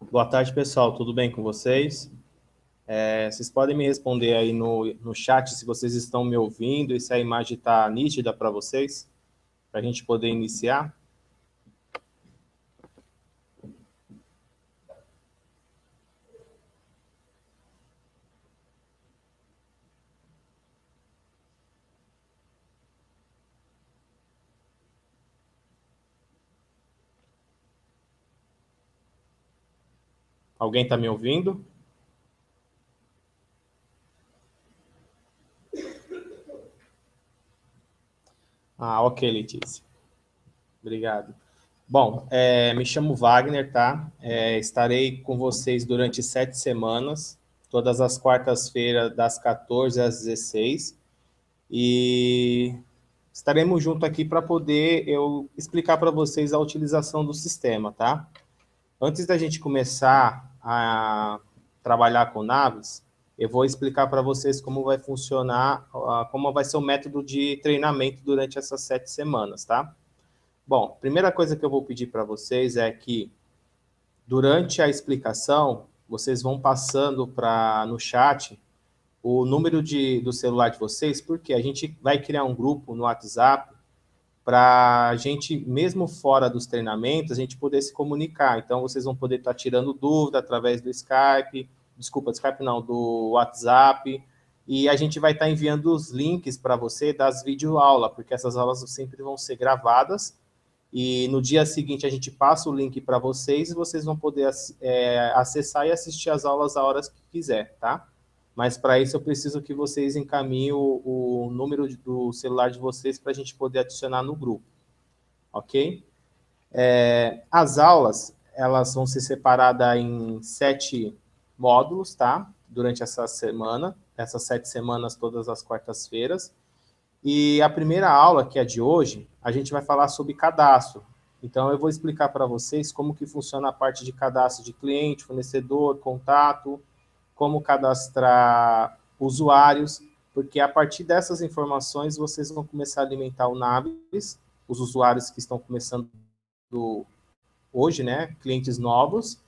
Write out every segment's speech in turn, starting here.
Boa tarde, pessoal. Tudo bem com vocês? Vocês podem me responder aí no chat se vocês estão me ouvindo e se a imagem está nítida para vocês, para a gente poder iniciar. Alguém está me ouvindo? Ah, ok, Letícia. Obrigado. Bom, me chamo Wagner, tá? Estarei com vocês durante 7 semanas, todas as quartas-feiras, das 14 às 16. E estaremos juntos aqui para poder eu explicar para vocês a utilização do sistema, tá? Antes da gente começar a trabalhar com naves, eu vou explicar para vocês como vai funcionar, como vai ser o método de treinamento durante essas 7 semanas, tá? Bom, primeira coisa que eu vou pedir para vocês é que, durante a explicação, vocês vão passando no chat o número do celular de vocês, porque a gente vai criar um grupo no WhatsApp para a gente, mesmo fora dos treinamentos, a gente poder se comunicar. Então, vocês vão poder estar tirando dúvida através do Skype, desculpa, do Skype não, do WhatsApp, e a gente vai estar enviando os links para você das videoaulas, porque essas aulas sempre vão ser gravadas, e no dia seguinte a gente passa o link para vocês, e vocês vão poder acessar e assistir as aulas a horas que quiser, tá? Mas para isso eu preciso que vocês encaminhem o número do celular de vocês para a gente poder adicionar no grupo, ok? As aulas, elas vão ser separadas em 7 módulos, tá? Durante essa semana, essas 7 semanas, todas as quartas-feiras. E a primeira aula, que é de hoje, a gente vai falar sobre cadastro. Então, eu vou explicar para vocês como que funciona a parte de cadastro de cliente, fornecedor, contato, como cadastrar usuários, porque a partir dessas informações vocês vão começar a alimentar o Naves, os usuários que estão começando hoje, né, clientes novos.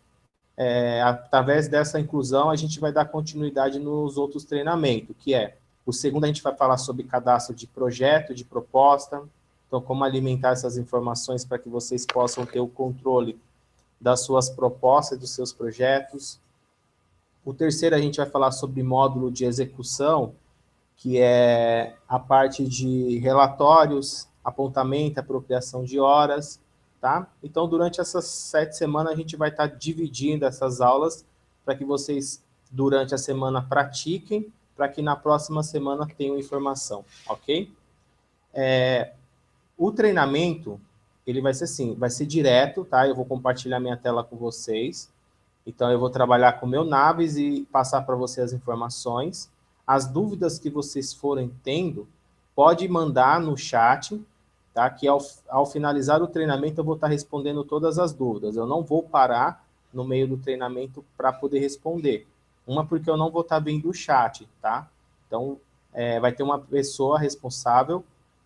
Através dessa inclusão, a gente vai dar continuidade nos outros treinamentos, que é o segundo, a gente vai falar sobre cadastro de projeto, de proposta, então como alimentar essas informações para que vocês possam ter o controle das suas propostas, dos seus projetos. O terceiro, a gente vai falar sobre módulo de execução, que é a parte de relatórios, apontamento, apropriação de horas, tá? Então, durante essas 7 semanas, a gente vai estar dividindo essas aulas para que vocês, durante a semana, pratiquem, para que na próxima semana tenham informação, ok? O treinamento, ele vai ser assim, vai ser direto, tá? Eu vou compartilhar minha tela com vocês. Então, eu vou trabalhar com o meu Naves e passar para você as informações. As dúvidas que vocês forem tendo, pode mandar no chat, tá? Que ao finalizar o treinamento, eu vou estar respondendo todas as dúvidas. Eu não vou parar no meio do treinamento para poder responder. Uma, porque eu não vou estar vendo o chat, tá? Então, vai ter uma pessoa responsável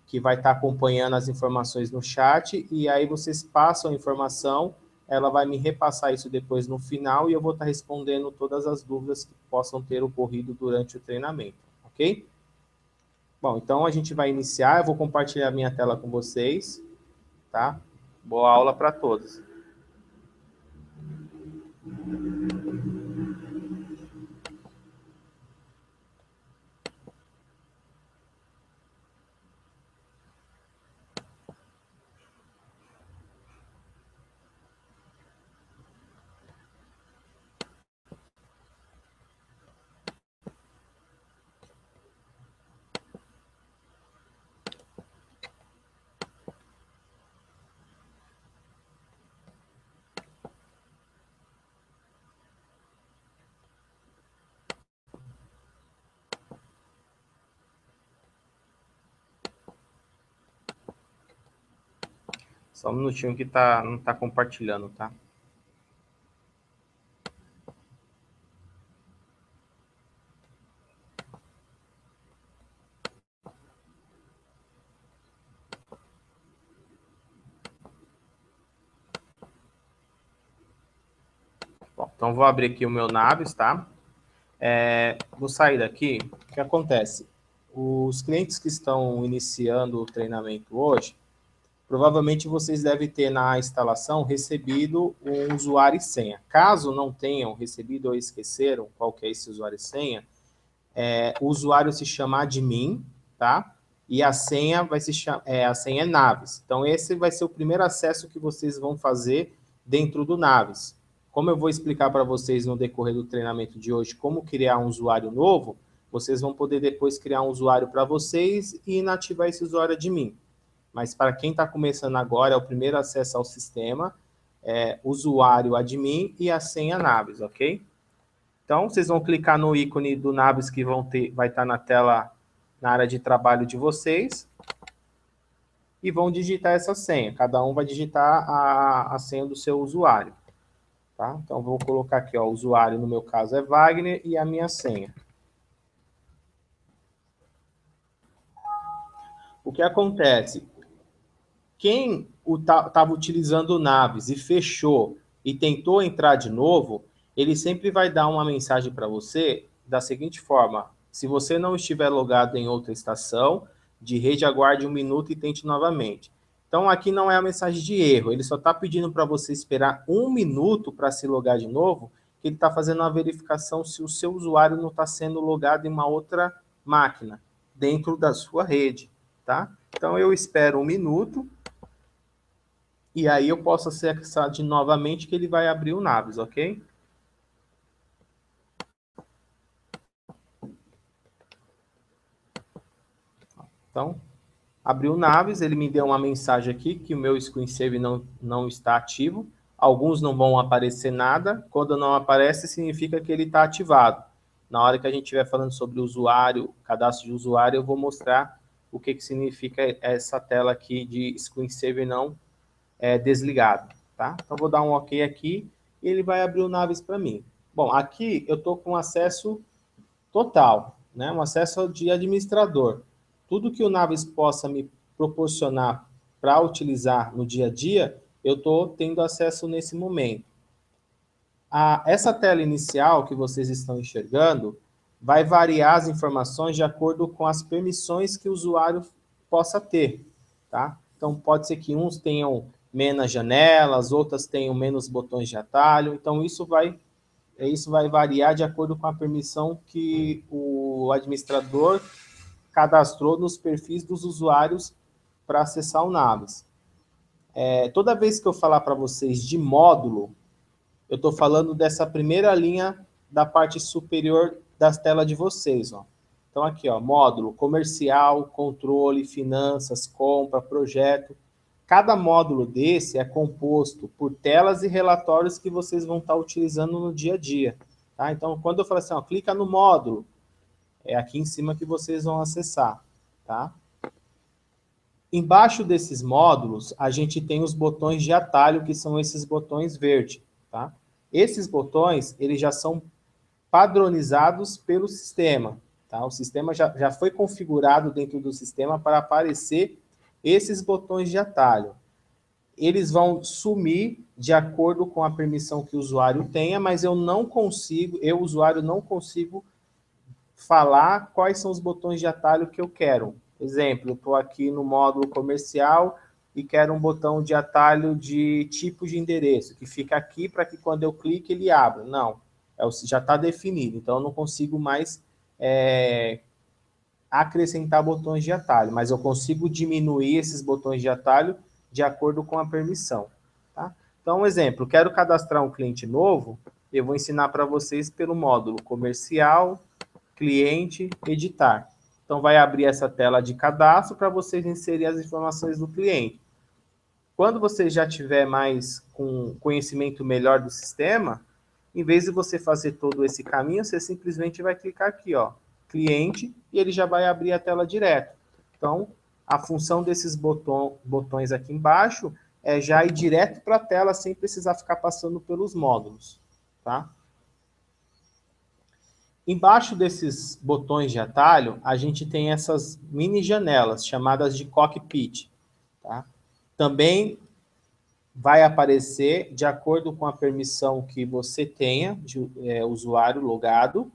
que vai estar acompanhando as informações no chat, e aí vocês passam a informação, ela vai me repassar isso depois no final, e eu vou estar respondendo todas as dúvidas que possam ter ocorrido durante o treinamento, ok? Bom, então a gente vai iniciar, eu vou compartilhar minha tela com vocês, tá? Boa aula para todos. Só um minutinho que não está compartilhando, tá? Bom, então vou abrir aqui o meu Naves, tá? Vou sair daqui. O que acontece? Os clientes que estão iniciando o treinamento hoje, provavelmente vocês devem ter na instalação recebido um usuário e senha. Caso não tenham recebido ou esqueceram qual que é esse usuário e senha, o usuário se chama admin, tá? E a senha a senha é Naves. Então esse vai ser o primeiro acesso que vocês vão fazer dentro do Naves. Como eu vou explicar para vocês no decorrer do treinamento de hoje como criar um usuário novo, vocês vão poder depois criar um usuário para vocês e inativar esse usuário admin. Mas para quem está começando agora, é o primeiro acesso ao sistema, usuário admin e a senha Naves, ok? Então, vocês vão clicar no ícone do Naves que vai estar na tela, na área de trabalho de vocês, e vão digitar essa senha. Cada um vai digitar a senha do seu usuário. Tá? Então, vou colocar aqui, ó, o usuário, no meu caso, é Wagner, e a minha senha. O que acontece? Quem estava utilizando o Naves e fechou e tentou entrar de novo, ele sempre vai dar uma mensagem para você da seguinte forma: se você não estiver logado em outra estação de rede, aguarde 1 minuto e tente novamente. Então, aqui não é a mensagem de erro, ele só está pedindo para você esperar 1 minuto para se logar de novo, que ele está fazendo uma verificação se o seu usuário não está sendo logado em uma outra máquina, dentro da sua rede, tá? Então, eu espero 1 minuto, e aí eu posso acessar novamente que ele vai abrir o Naves, ok? Então, abriu o Naves, ele me deu uma mensagem aqui que o meu screensaver não está ativo. Alguns não vão aparecer nada. Quando não aparece, significa que ele está ativado. Na hora que a gente estiver falando sobre o usuário, cadastro de usuário, eu vou mostrar o que significa essa tela aqui de screensaver não desligado, tá? Então, vou dar um OK aqui e ele vai abrir o Naves para mim. Bom, aqui eu estou com acesso total, né? Um acesso de administrador. Tudo que o Naves possa me proporcionar para utilizar no dia a dia, eu estou tendo acesso nesse momento. Essa tela inicial que vocês estão enxergando vai variar as informações de acordo com as permissões que o usuário possa ter, tá? Então, pode ser que uns tenham menos janelas, outras tenham menos botões de atalho. Então, isso vai variar de acordo com a permissão que o administrador cadastrou nos perfis dos usuários para acessar o Naves. Toda vez que eu falar para vocês de módulo, eu estou falando dessa primeira linha da parte superior das telas de vocês. Ó. Então, aqui, ó, módulo comercial, controle, finanças, compra, projeto. Cada módulo desse é composto por telas e relatórios que vocês vão estar utilizando no dia a dia. Tá? Então, quando eu falo assim, ó, clica no módulo, é aqui em cima que vocês vão acessar. Tá? Embaixo desses módulos, a gente tem os botões de atalho, que são esses botões verdes. Tá? Esses botões, eles já são padronizados pelo sistema. Tá? O sistema já foi configurado dentro do sistema para aparecer esses botões de atalho. Eles vão sumir de acordo com a permissão que o usuário tenha, mas eu, usuário, não consigo falar quais são os botões de atalho que eu quero. Exemplo, eu estou aqui no módulo comercial e quero um botão de atalho de tipo de endereço, que fica aqui para que quando eu clique ele abra. Não, já está definido, então eu não consigo mais acrescentar botões de atalho, mas eu consigo diminuir esses botões de atalho de acordo com a permissão. Tá? Então, um exemplo, quero cadastrar um cliente novo, eu vou ensinar para vocês pelo módulo comercial, cliente, editar. Então, vai abrir essa tela de cadastro para vocês inserir as informações do cliente. Quando você já tiver mais com conhecimento melhor do sistema, em vez de você fazer todo esse caminho, você simplesmente vai clicar aqui, ó, cliente, e ele já vai abrir a tela direto. Então, a função desses botões aqui embaixo é já ir direto para a tela sem precisar ficar passando pelos módulos, tá? Embaixo desses botões de atalho, a gente tem essas mini janelas chamadas de cockpit, tá? Também vai aparecer de acordo com a permissão que você tenha de usuário logado.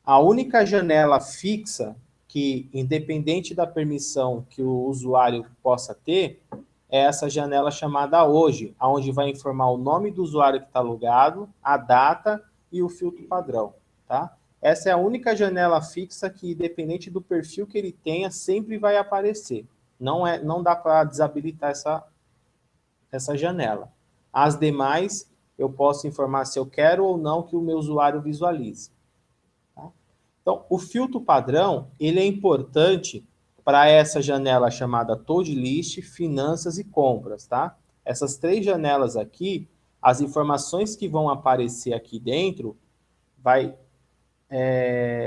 A única janela fixa que, independente da permissão que o usuário possa ter, é essa janela chamada hoje, onde vai informar o nome do usuário que está logado, a data e o filtro padrão, tá? Essa é a única janela fixa que, independente do perfil que ele tenha, sempre vai aparecer. Não dá para desabilitar essa janela. As demais, eu posso informar se eu quero ou não que o meu usuário visualize. Tá? Então, o filtro padrão, ele é importante para essa janela chamada Toad List, Finanças e Compras, tá? Essas três janelas aqui, as informações que vão aparecer aqui dentro vai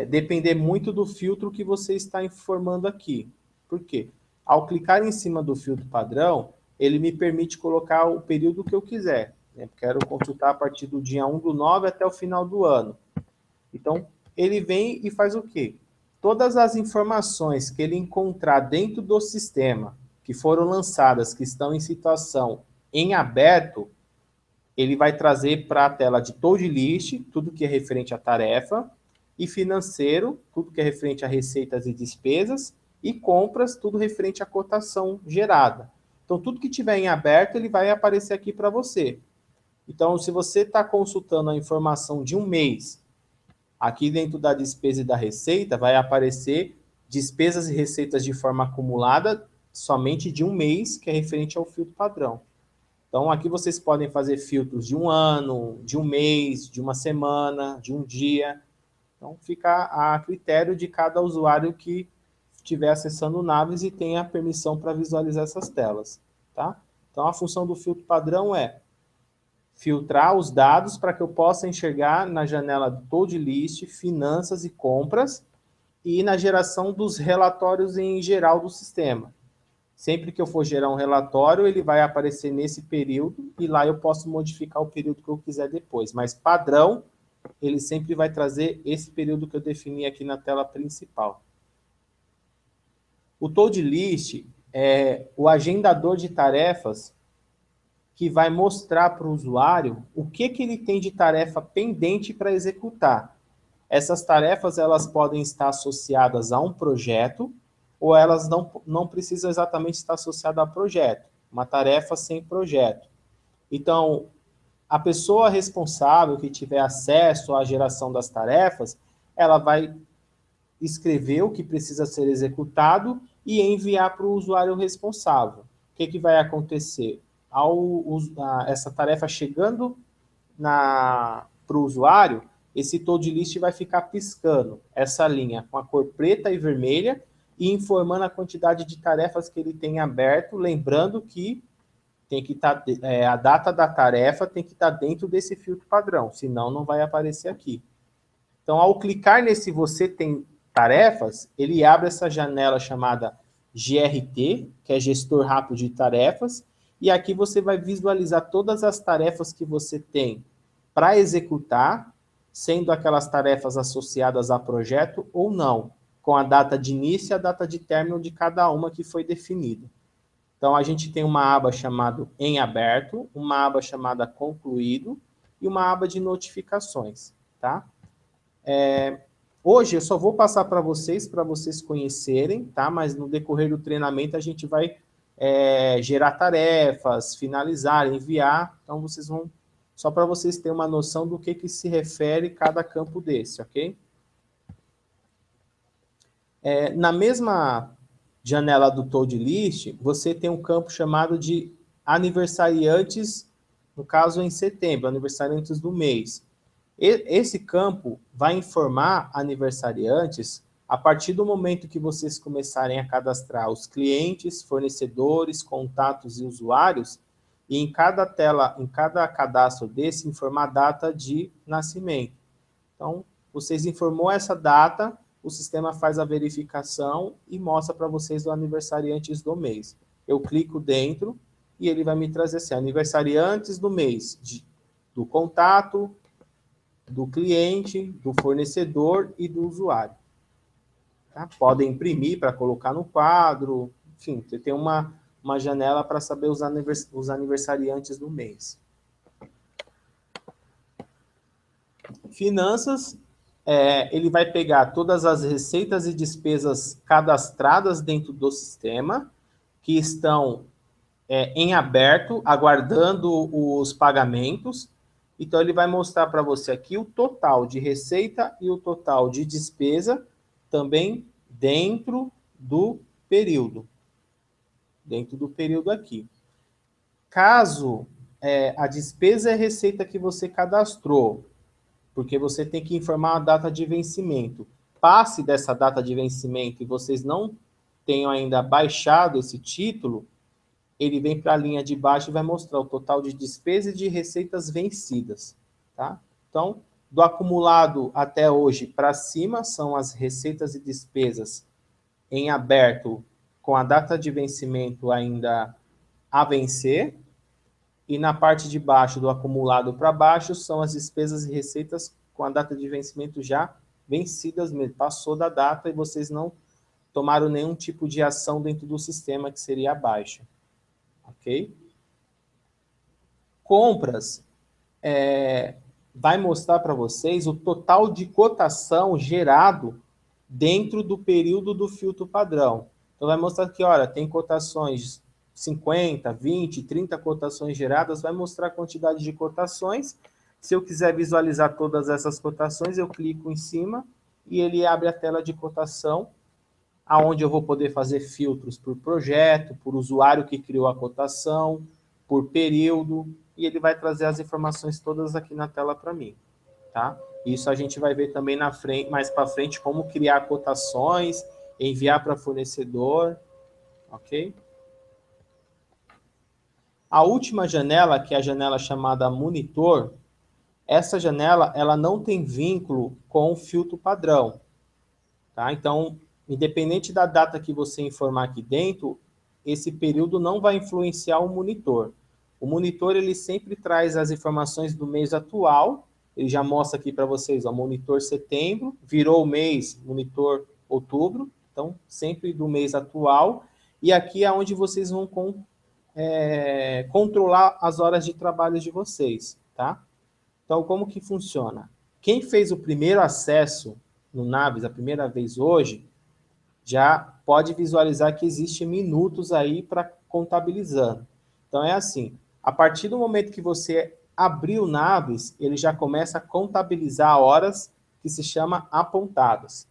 depender muito do filtro que você está informando aqui. Por quê? Ao clicar em cima do filtro padrão, ele me permite colocar o período que eu quiser. Né? Quero consultar a partir do dia 1/9 até o final do ano. Então, ele vem e faz o quê? Todas as informações que ele encontrar dentro do sistema, que foram lançadas, que estão em situação em aberto, ele vai trazer para a tela de Toad List, tudo que é referente à tarefa, e financeiro, tudo que é referente a receitas e despesas, e compras, tudo referente à cotação gerada. Então, tudo que tiver em aberto, ele vai aparecer aqui para você. Então, se você está consultando a informação de um mês, aqui dentro da despesa e da receita, vai aparecer despesas e receitas de forma acumulada somente de um mês, que é referente ao filtro padrão. Então, aqui vocês podem fazer filtros de um ano, de um mês, de uma semana, de um dia. Então, fica a critério de cada usuário que estiver acessando o Naves e tenha permissão para visualizar essas telas. Tá? Então, a função do filtro padrão é filtrar os dados para que eu possa enxergar na janela do Toad List, Finanças e Compras e na geração dos relatórios em geral do sistema. Sempre que eu for gerar um relatório, ele vai aparecer nesse período e lá eu posso modificar o período que eu quiser depois. Mas padrão, ele sempre vai trazer esse período que eu defini aqui na tela principal. O Toad List é o agendador de tarefas que vai mostrar para o usuário o que ele tem de tarefa pendente para executar. Essas tarefas elas podem estar associadas a um projeto ou elas não precisam exatamente estar associadas a projeto. Uma tarefa sem projeto. Então, a pessoa responsável que tiver acesso à geração das tarefas, ela vai escrever o que precisa ser executado e enviar para o usuário responsável. O que vai acontecer? Essa tarefa chegando para o usuário, esse Toad List vai ficar piscando essa linha com a cor preta e vermelha e informando a quantidade de tarefas que ele tem aberto, lembrando que tem que estar a data da tarefa tem que estar dentro desse filtro padrão, senão não vai aparecer aqui. Então, ao clicar nesse Você Tem Tarefas, ele abre essa janela chamada GRT, que é Gestor Rápido de Tarefas, e aqui você vai visualizar todas as tarefas que você tem para executar, sendo aquelas tarefas associadas a projeto ou não, com a data de início e a data de término de cada uma que foi definida. Então, a gente tem uma aba chamada Em Aberto, uma aba chamada Concluído e uma aba de notificações, tá? Hoje eu só vou passar para vocês conhecerem, tá? Mas no decorrer do treinamento a gente vai gerar tarefas, finalizar, enviar. Então vocês vão, só para vocês terem uma noção do que se refere cada campo desse, ok? Na mesma janela do Toad List, você tem um campo chamado de aniversariantes, no caso em setembro, aniversariantes do mês. Esse campo vai informar aniversariantes a partir do momento que vocês começarem a cadastrar os clientes, fornecedores, contatos e usuários, e em cada tela, em cada cadastro desse, informar a data de nascimento. Então, vocês informou essa data, o sistema faz a verificação e mostra para vocês o aniversariantes do mês. Eu clico dentro e ele vai me trazer assim, aniversariantes do mês, do contato, do cliente, do fornecedor e do usuário. Tá? Podem imprimir para colocar no quadro, enfim, você tem uma uma janela para saber os aniversariantes do mês. Finanças, ele vai pegar todas as receitas e despesas cadastradas dentro do sistema, que estão em aberto, aguardando os pagamentos. Então, ele vai mostrar para você aqui o total de receita e o total de despesa, também dentro do período. Dentro do período aqui. Caso a despesa e a receita que você cadastrou, porque você tem que informar a data de vencimento, passe dessa data de vencimento e vocês não tenham ainda baixado esse título, ele vem para a linha de baixo e vai mostrar o total de despesas e de receitas vencidas. Tá? Então, do acumulado até hoje para cima, são as receitas e despesas em aberto com a data de vencimento ainda a vencer, e na parte de baixo, do acumulado para baixo, são as despesas e receitas com a data de vencimento já vencidas mesmo. Passou da data e vocês não tomaram nenhum tipo de ação dentro do sistema, que seria a baixa. Ok? Compras, vai mostrar para vocês o total de cotação gerado dentro do período do filtro padrão. Então, vai mostrar que, olha, tem cotações 50, 20, 30 cotações geradas, vai mostrar a quantidade de cotações. Se eu quiser visualizar todas essas cotações, eu clico em cima e ele abre a tela de cotação, aonde eu vou poder fazer filtros por projeto, por usuário que criou a cotação, por período, e ele vai trazer as informações todas aqui na tela para mim, tá? Isso a gente vai ver também na frente, mais para frente, como criar cotações, enviar para fornecedor, ok? A última janela, que é a janela chamada monitor, essa janela ela não tem vínculo com o filtro padrão, tá? Então, independente da data que você informar aqui dentro, esse período não vai influenciar o monitor. O monitor ele sempre traz as informações do mês atual. Ele já mostra aqui para vocês, ó, monitor setembro, virou o mês, monitor outubro, então sempre do mês atual. E aqui é onde vocês vão controlar as horas de trabalho de vocês, tá? Então, como que funciona? Quem fez o primeiro acesso no Naves a primeira vez hoje, já pode visualizar que existe minutos aí para contabilizando. Então, é assim, a partir do momento que você abrir o Naves, ele já começa a contabilizar horas que se chama apontadas.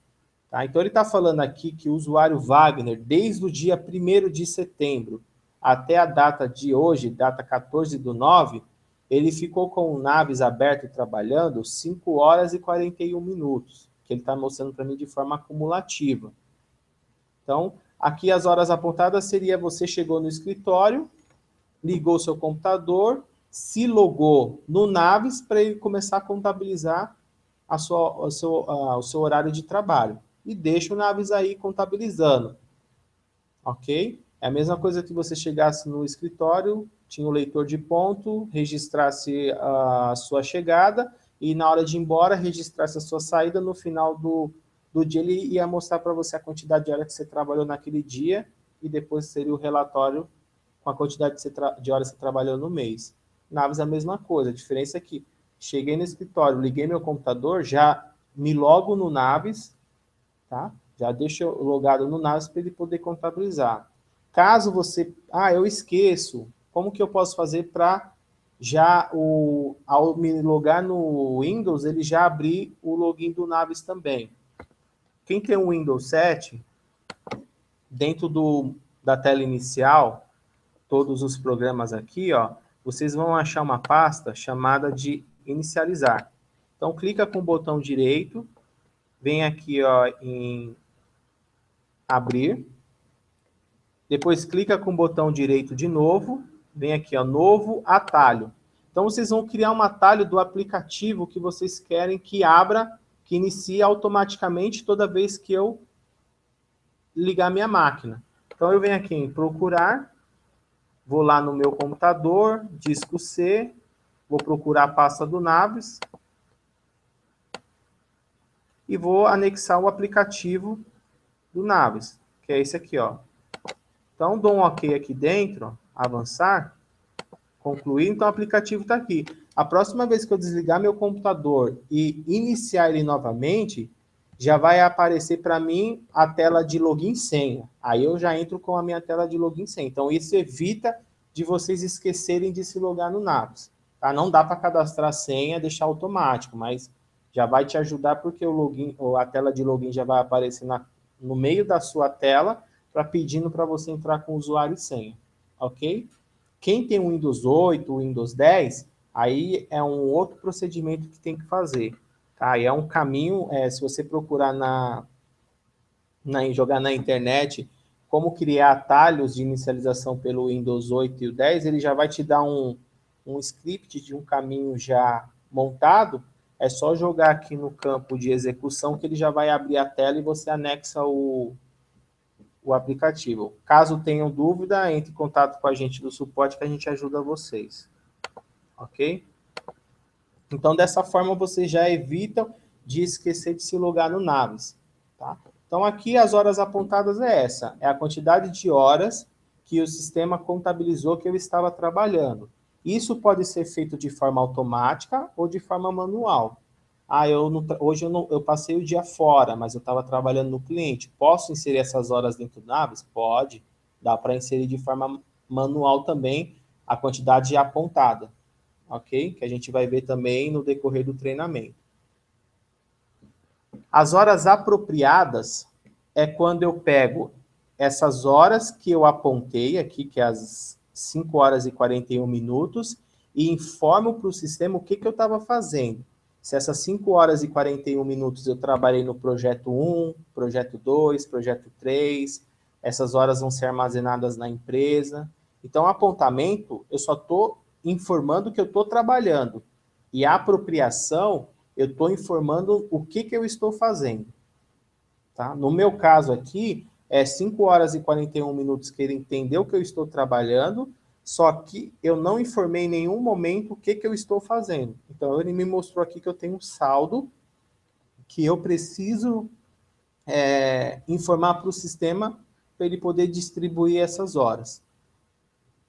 Tá? Então, ele está falando aqui que o usuário Wagner, desde o dia 1º de setembro até a data de hoje, data 14/9, ele ficou com o Naves aberto e trabalhando 5 horas e 41 minutos, que ele está mostrando para mim de forma acumulativa. Então, aqui as horas apontadas seria você chegou no escritório, ligou seu computador, se logou no Naves para ele começar a contabilizar o seu horário de trabalho. E deixa o Naves aí contabilizando. Ok? É a mesma coisa que você chegasse no escritório, tinha o leitor de ponto, registrasse a sua chegada e na hora de ir embora, registrasse a sua saída. No final do dia, ele ia mostrar para você a quantidade de horas que você trabalhou naquele dia e depois seria o relatório com a quantidade de horas que você trabalhou no mês. Naves é a mesma coisa, a diferença é que cheguei no escritório, liguei meu computador, já me logo no Naves, tá? Já deixo logado no Naves para ele poder contabilizar. Caso você... eu esqueço. Como que eu posso fazer para já, ao me logar no Windows, ele já abrir o login do Naves também? Quem tem um Windows 7, dentro da tela inicial, todos os programas aqui, ó, vocês vão achar uma pasta chamada de inicializar. Então, clica com o botão direito, vem aqui ó, em abrir, depois clica com o botão direito de novo, vem aqui ó, novo atalho. Então, vocês vão criar um atalho do aplicativo que vocês querem que abra, que inicie automaticamente toda vez que eu ligar minha máquina. Então, eu venho aqui em procurar, vou lá no meu computador, disco C, vou procurar a pasta do Naves e vou anexar o aplicativo do Naves, que é esse aqui, ó. Então, dou um OK aqui dentro, avançar, concluir, então o aplicativo está aqui. A próxima vez que eu desligar meu computador e iniciar ele novamente, já vai aparecer para mim a tela de login e senha. Aí eu já entro com a minha tela de login e senha. Então, isso evita de vocês esquecerem de se logar no Naves. Tá? Não dá para cadastrar senha e deixar automático, mas já vai te ajudar porque o login, ou a tela de login já vai aparecer no meio da sua tela, pedindo para você entrar com usuário e senha. Ok? Quem tem o Windows 8, o Windows 10, aí é um outro procedimento que tem que fazer. Tá? E é um caminho, se você procurar jogar na internet como criar atalhos de inicialização pelo Windows 8 e o 10, ele já vai te dar um script de um caminho já montado. É só jogar aqui no campo de execução que ele já vai abrir a tela e você anexa o aplicativo. Caso tenham dúvida, entre em contato com a gente do suporte que a gente ajuda vocês. Ok? Então, dessa forma, vocês já evitam de esquecer de se logar no Naves. Tá? Então, aqui as horas apontadas é essa. É a quantidade de horas que o sistema contabilizou que eu estava trabalhando. Isso pode ser feito de forma automática ou de forma manual. Hoje eu passei o dia fora, mas eu estava trabalhando no cliente. Posso inserir essas horas dentro do Naves? Pode. Dá para inserir de forma manual também a quantidade apontada. Ok? Que a gente vai ver também no decorrer do treinamento. As horas apropriadas é quando eu pego essas horas que eu apontei aqui, que é as 5 horas e 41 minutos, e informo para o sistema o que eu estava fazendo. Se essas 5 horas e 41 minutos eu trabalhei no projeto 1, projeto 2, projeto 3, essas horas vão ser armazenadas na empresa. Então, apontamento, eu só estou informando que eu estou trabalhando. E a apropriação, eu estou informando o que eu estou fazendo. Tá? No meu caso aqui, é 5 horas e 41 minutos que ele entendeu que eu estou trabalhando, só que eu não informei em nenhum momento o que eu estou fazendo. Então, ele me mostrou aqui que eu tenho um saldo que eu preciso informar para o sistema para ele poder distribuir essas horas.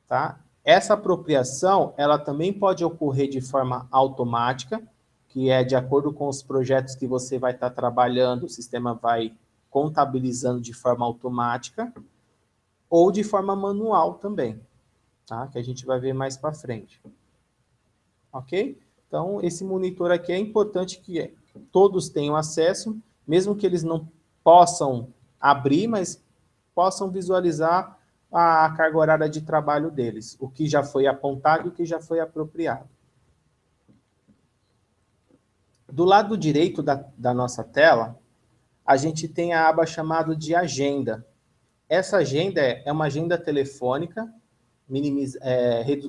Tá? Essa apropriação, ela também pode ocorrer de forma automática, que é de acordo com os projetos que você vai estar trabalhando, o sistema vai contabilizando de forma automática, ou de forma manual também, tá? Que a gente vai ver mais para frente. Ok? Então, esse monitor aqui é importante que todos tenham acesso, mesmo que eles não possam abrir, mas possam visualizar a carga horária de trabalho deles, o que já foi apontado e o que já foi apropriado. Do lado direito da nossa tela, a gente tem a aba chamada de agenda. Essa agenda é uma agenda telefônica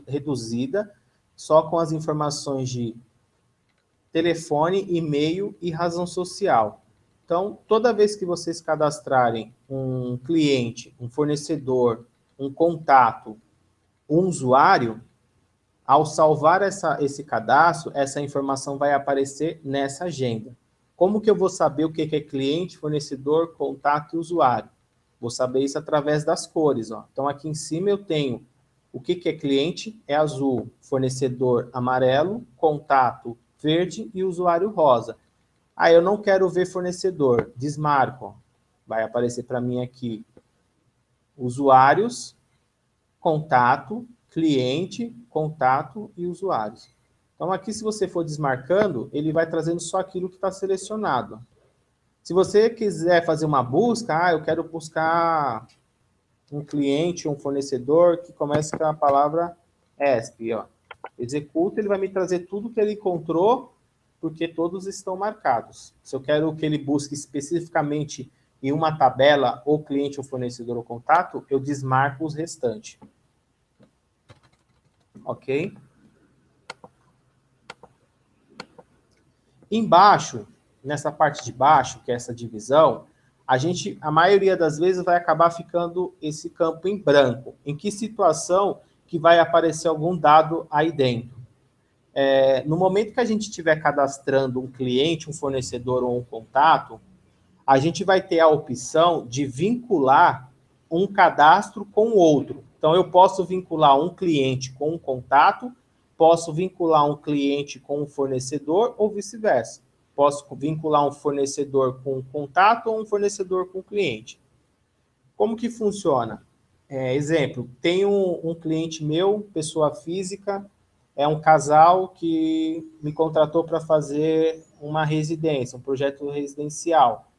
reduzida, só com as informações de telefone, e-mail e razão social. Então, toda vez que vocês cadastrarem um cliente, um fornecedor, um contato, um usuário, ao salvar esse cadastro, essa informação vai aparecer nessa agenda. Como que eu vou saber o que é cliente, fornecedor, contato e usuário? Vou saber isso através das cores. Ó. Então, aqui em cima eu tenho o que é cliente, é azul, fornecedor amarelo, contato verde e usuário rosa. Eu não quero ver fornecedor, desmarco. Ó. Vai aparecer para mim aqui usuários, contato, cliente, contato e usuários. Então, aqui, se você for desmarcando, ele vai trazendo só aquilo que está selecionado. Se você quiser fazer uma busca, eu quero buscar um cliente, um fornecedor que comece com a palavra ESP. Ó. Executa, ele vai me trazer tudo que ele encontrou, porque todos estão marcados. Se eu quero que ele busque especificamente em uma tabela, ou cliente, ou fornecedor, ou contato, eu desmarco os restantes. Ok? Embaixo, nessa parte de baixo, que é essa divisão, a maioria das vezes vai acabar ficando esse campo em branco. Em que situação que vai aparecer algum dado aí dentro? No momento que a gente estiver cadastrando um cliente, um fornecedor ou um contato, a gente vai ter a opção de vincular um cadastro com o outro. Então, eu posso vincular um cliente com um contato, posso vincular um cliente com um fornecedor ou vice-versa. Posso vincular um fornecedor com um contato ou um fornecedor com um cliente. Como que funciona? Exemplo, tem um cliente meu, pessoa física, é um casal que me contratou para fazer uma residência, um projeto residencial.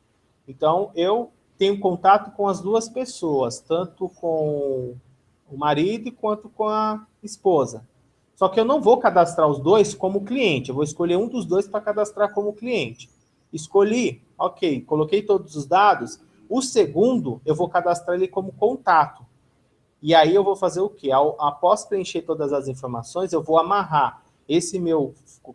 Então, eu tenho contato com as duas pessoas, tanto com o marido quanto com a esposa. Só que eu não vou cadastrar os dois como cliente, eu vou escolher um dos dois para cadastrar como cliente. Escolhi, ok, coloquei todos os dados. O segundo, eu vou cadastrar ele como contato. E aí eu vou fazer o quê? Após preencher todas as informações, eu vou amarrar esse meu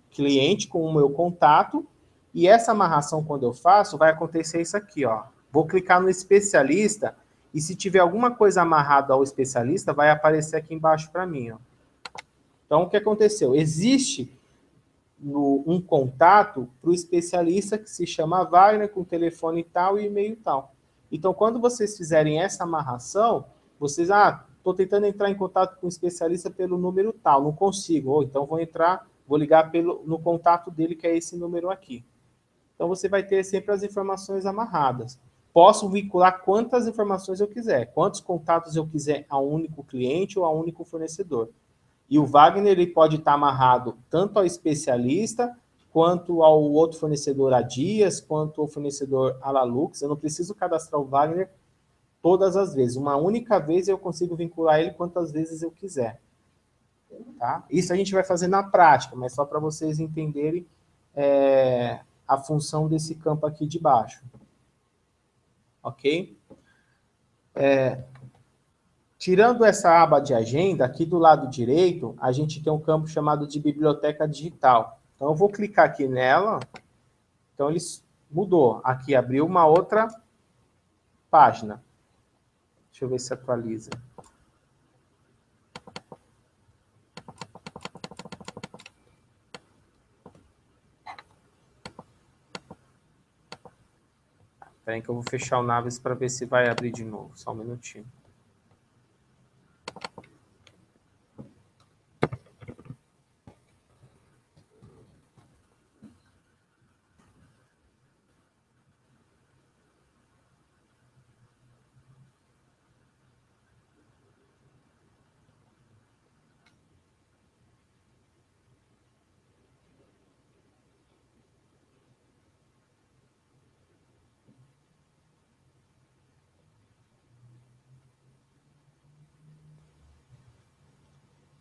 cliente com o meu contato, e essa amarração, quando eu faço, vai acontecer isso aqui, ó. Vou clicar no especialista, e se tiver alguma coisa amarrada ao especialista, vai aparecer aqui embaixo para mim, ó. Então, o que aconteceu? Existe um contato para o especialista que se chama Wagner, com telefone tal e e-mail tal. Então, quando vocês fizerem essa amarração, vocês, estou tentando entrar em contato com o especialista pelo número tal, não consigo. Ou então vou ligar no contato dele, que é esse número aqui. Então, você vai ter sempre as informações amarradas. Posso vincular quantas informações eu quiser, quantos contatos eu quiser a um único cliente ou a um único fornecedor. E o Wagner ele pode estar amarrado tanto ao especialista, quanto ao outro fornecedor a Dias, quanto ao fornecedor a Lalux. Eu não preciso cadastrar o Wagner todas as vezes. Uma única vez eu consigo vincular ele quantas vezes eu quiser. Tá? Isso a gente vai fazer na prática, mas só para vocês entenderem a função desse campo aqui de baixo. Ok? Tirando essa aba de agenda, aqui do lado direito, a gente tem um campo chamado de biblioteca digital. Então, eu vou clicar aqui nela. Então, ele mudou. Aqui abriu uma outra página. Deixa eu ver se atualiza. Espera aí que eu vou fechar o Naves para ver se vai abrir de novo. Só um minutinho.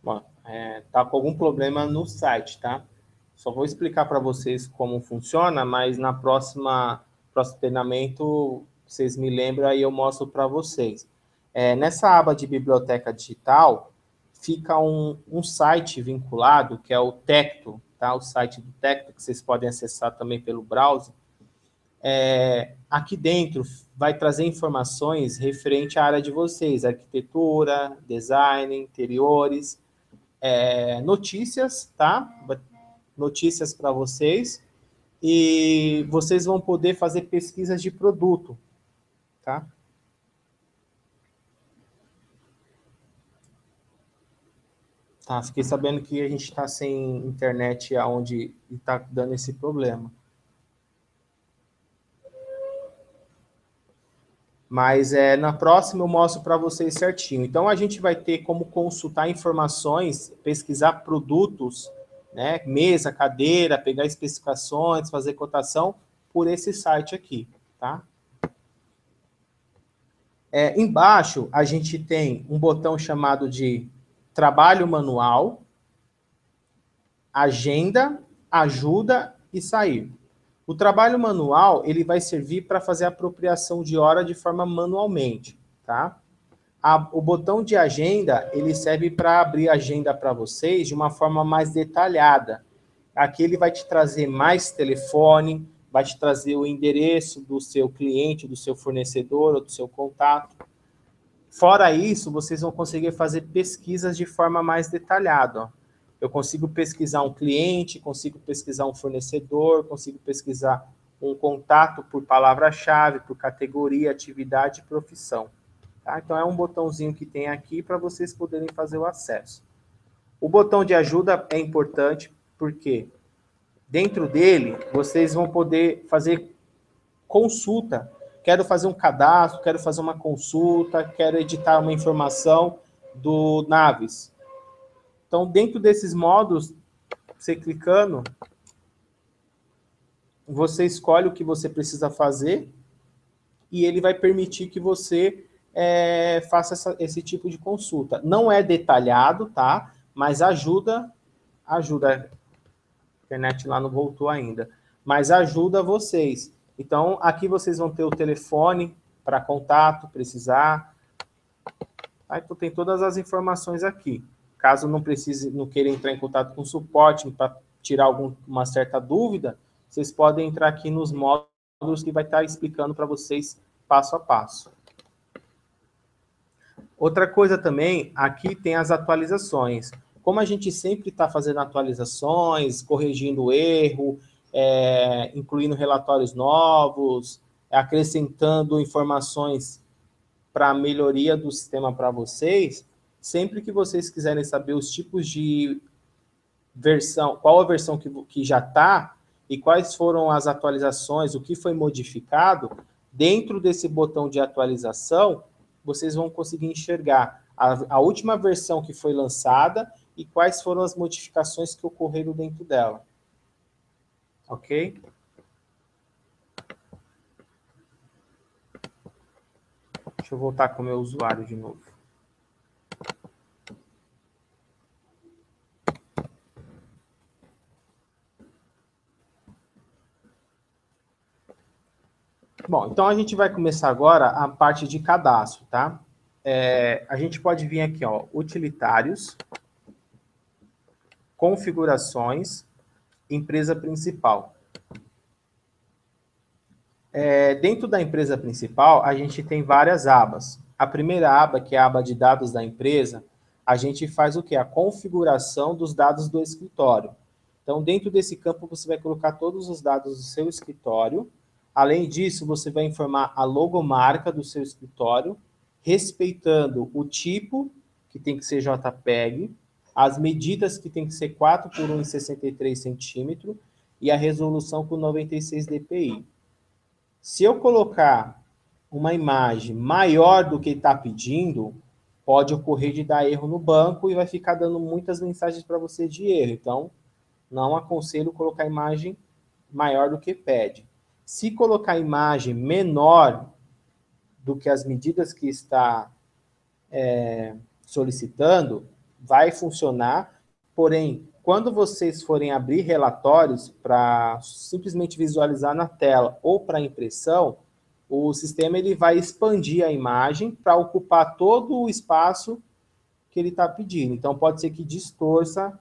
Bom, tá com algum problema no site, tá? Só vou explicar para vocês como funciona, mas na próximo treinamento, vocês me lembram, aí eu mostro para vocês. Nessa aba de biblioteca digital, fica um site vinculado, que é o Tecto, tá? O site do Tecto, que vocês podem acessar também pelo browser. Aqui dentro vai trazer informações referente à área de vocês, arquitetura, design, interiores, notícias, tá? Notícias para vocês, e vocês vão poder fazer pesquisas de produto, tá? Tá, fiquei sabendo que a gente está sem internet aonde está dando esse problema. Mas na próxima eu mostro para vocês certinho. Então, a gente vai ter como consultar informações, pesquisar produtos, né, mesa, cadeira, pegar especificações, fazer cotação por esse site aqui, tá? Embaixo, a gente tem um botão chamado de trabalho manual, agenda, ajuda e sair. O trabalho manual, ele vai servir para fazer a apropriação de hora de forma manualmente, tá? O botão de agenda, ele serve para abrir a agenda para vocês de uma forma mais detalhada. Aqui ele vai te trazer mais telefone, vai te trazer o endereço do seu cliente, do seu fornecedor ou do seu contato. Fora isso, vocês vão conseguir fazer pesquisas de forma mais detalhada, ó. Eu consigo pesquisar um cliente, consigo pesquisar um fornecedor, consigo pesquisar um contato por palavra-chave, por categoria, atividade e profissão. Tá? Então, é um botãozinho que tem aqui para vocês poderem fazer o acesso. O botão de ajuda é importante porque dentro dele vocês vão poder fazer consulta. Quero fazer um cadastro, quero fazer uma consulta, quero editar uma informação do Naves. Então, dentro desses modos, você clicando, você escolhe o que você precisa fazer e ele vai permitir que você faça esse tipo de consulta. Não é detalhado, tá? Mas ajuda. A internet lá não voltou ainda. Mas ajuda vocês. Então, aqui vocês vão ter o telefone para contato, precisar. Tá? Então, tem todas as informações aqui. Caso não precise, não queira entrar em contato com o suporte para tirar uma certa dúvida, vocês podem entrar aqui nos módulos que vai estar explicando para vocês passo a passo. Outra coisa também, aqui tem as atualizações. Como a gente sempre está fazendo atualizações, corrigindo erro, incluindo relatórios novos, acrescentando informações para a melhoria do sistema para vocês, sempre que vocês quiserem saber os tipos de versão, qual a versão que já está e quais foram as atualizações, o que foi modificado, dentro desse botão de atualização, vocês vão conseguir enxergar a última versão que foi lançada e quais foram as modificações que ocorreram dentro dela. Ok? Deixa eu voltar com o meu usuário de novo. Bom, então a gente vai começar agora a parte de cadastro, tá? A gente pode vir aqui, ó, utilitários, configurações, empresa principal. Dentro da empresa principal, a gente tem várias abas. A primeira aba, que é a aba de dados da empresa, a gente faz o quê? A configuração dos dados do escritório. Então, dentro desse campo, você vai colocar todos os dados do seu escritório. Além disso, você vai informar a logomarca do seu escritório, respeitando o tipo, que tem que ser JPEG, as medidas, que tem que ser 4 por 1,63 centímetros, e a resolução com 96 dpi. Se eu colocar uma imagem maior do que está pedindo, pode ocorrer de dar erro no banco e vai ficar dando muitas mensagens para você de erro. Então, não aconselho colocar imagem maior do que pede. Se colocar imagem menor do que as medidas que está solicitando, vai funcionar, porém, quando vocês forem abrir relatórios para simplesmente visualizar na tela ou para impressão, o sistema ele vai expandir a imagem para ocupar todo o espaço que ele está pedindo. Então, pode ser que distorça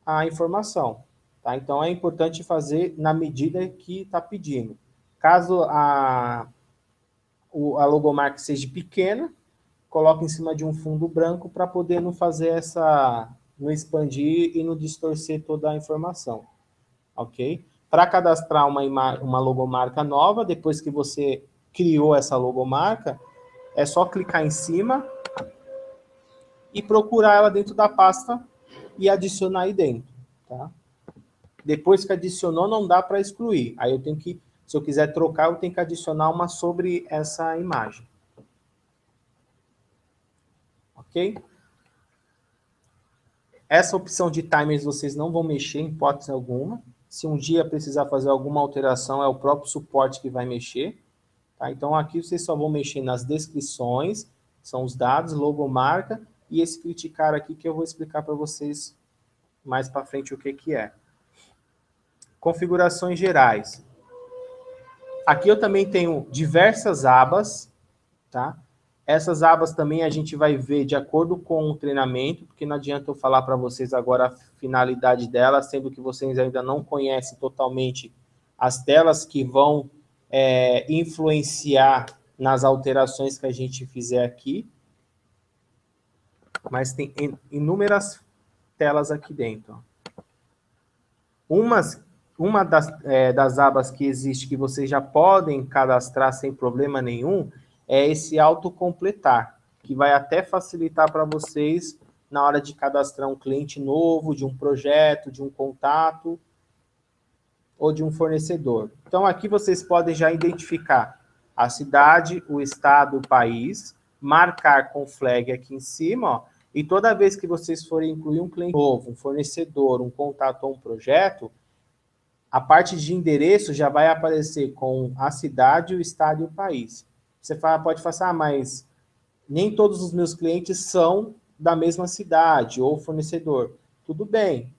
a informação. Tá? Então, é importante fazer na medida que está pedindo. Caso a logomarca seja pequena, coloque em cima de um fundo branco para poder não fazer não expandir e não distorcer toda a informação. Ok? Para cadastrar uma logomarca nova, depois que você criou essa logomarca, é só clicar em cima e procurar ela dentro da pasta e adicionar aí dentro. Tá? Depois que adicionou, não dá para excluir. Aí eu tenho que, se eu quiser trocar, eu tenho que adicionar uma sobre essa imagem. Ok? Essa opção de timers vocês não vão mexer em hipótese alguma. Se um dia precisar fazer alguma alteração, é o próprio suporte que vai mexer. Tá? Então, aqui vocês só vão mexer nas descrições, são os dados, logomarca, e esse criticar aqui que eu vou explicar para vocês mais para frente o que é. Configurações gerais. Aqui eu também tenho diversas abas, tá? Essas abas também a gente vai ver de acordo com o treinamento, porque não adianta eu falar para vocês agora a finalidade dela, sendo que vocês ainda não conhecem totalmente as telas que vão influenciar nas alterações que a gente fizer aqui. Mas tem inúmeras telas aqui dentro. Uma das abas que existe, que vocês já podem cadastrar sem problema nenhum, é esse autocompletar. que vai até facilitar para vocês na hora de cadastrar um cliente novo, de um projeto, de um contato ou de um fornecedor. Então, aqui vocês podem já identificar a cidade, o estado, o país, marcar com flag aqui em cima, ó, e toda vez que vocês forem incluir um cliente novo, um fornecedor, um contato ou um projeto, a parte de endereço já vai aparecer com a cidade, o estado e o país. Você pode falar assim, mas nem todos os meus clientes são da mesma cidade ou fornecedor. Tudo bem.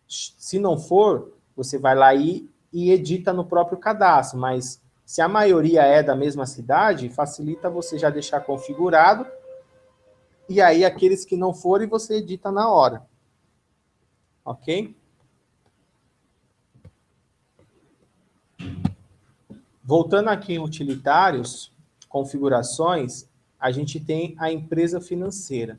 Se não for, você vai lá e edita no próprio cadastro, mas se a maioria é da mesma cidade, facilita você já deixar configurado, e aí aqueles que não forem, você edita na hora. Ok? Voltando aqui em utilitários, configurações, a gente tem a empresa financeira.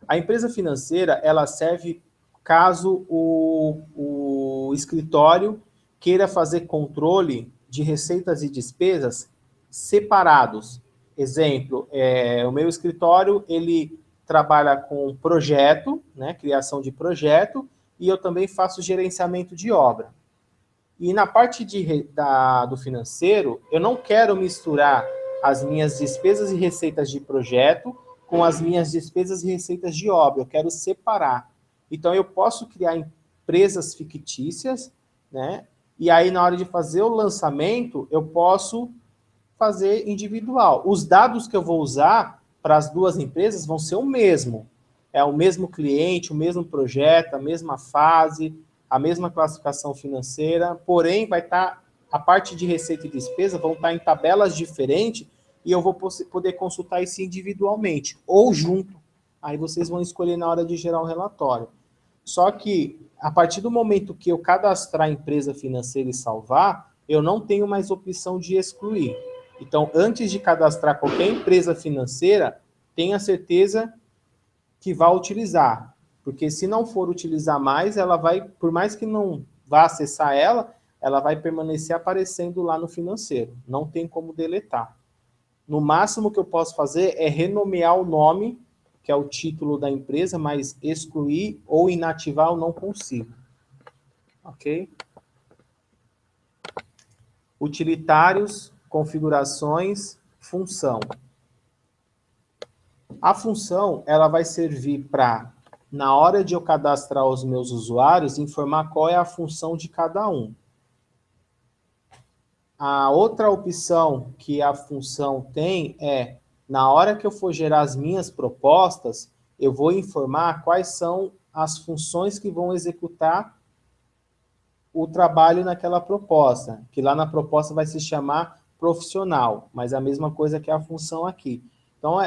A empresa financeira, ela serve caso o escritório queira fazer controle de receitas e despesas separados. Exemplo, o meu escritório, ele trabalha com projeto, né, criação de projeto, e eu também faço gerenciamento de obra. E na parte do financeiro, eu não quero misturar as minhas despesas e receitas de projeto com as minhas despesas e receitas de obra. Eu quero separar. Então, eu posso criar empresas fictícias, né? E aí, na hora de fazer o lançamento, eu posso fazer individual. Os dados que eu vou usar para as duas empresas vão ser o mesmo. É o mesmo cliente, o mesmo projeto, a mesma fase, a mesma classificação financeira, porém vai estar, a parte de receita e despesa vão estar em tabelas diferentes e eu vou poder consultar isso individualmente ou junto. Aí vocês vão escolher na hora de gerar um relatório. Só que, a partir do momento que eu cadastrar a empresa financeira e salvar, eu não tenho mais opção de excluir. Então, antes de cadastrar qualquer empresa financeira, tenha certeza que vai utilizar. Porque se não for utilizar mais, ela vai, por mais que não vá acessar ela vai permanecer aparecendo lá no financeiro. Não tem como deletar. No máximo que eu posso fazer é renomear o nome, que é o título da empresa, mas excluir ou inativar eu não consigo. Ok? Utilitários, configurações, função. A função, ela vai servir para, na hora de eu cadastrar os meus usuários, informar qual é a função de cada um. A outra opção que a função tem é, na hora que eu for gerar as minhas propostas, eu vou informar quais são as funções que vão executar o trabalho naquela proposta, que lá na proposta vai se chamar profissional, mas é a mesma coisa que a função aqui. Então,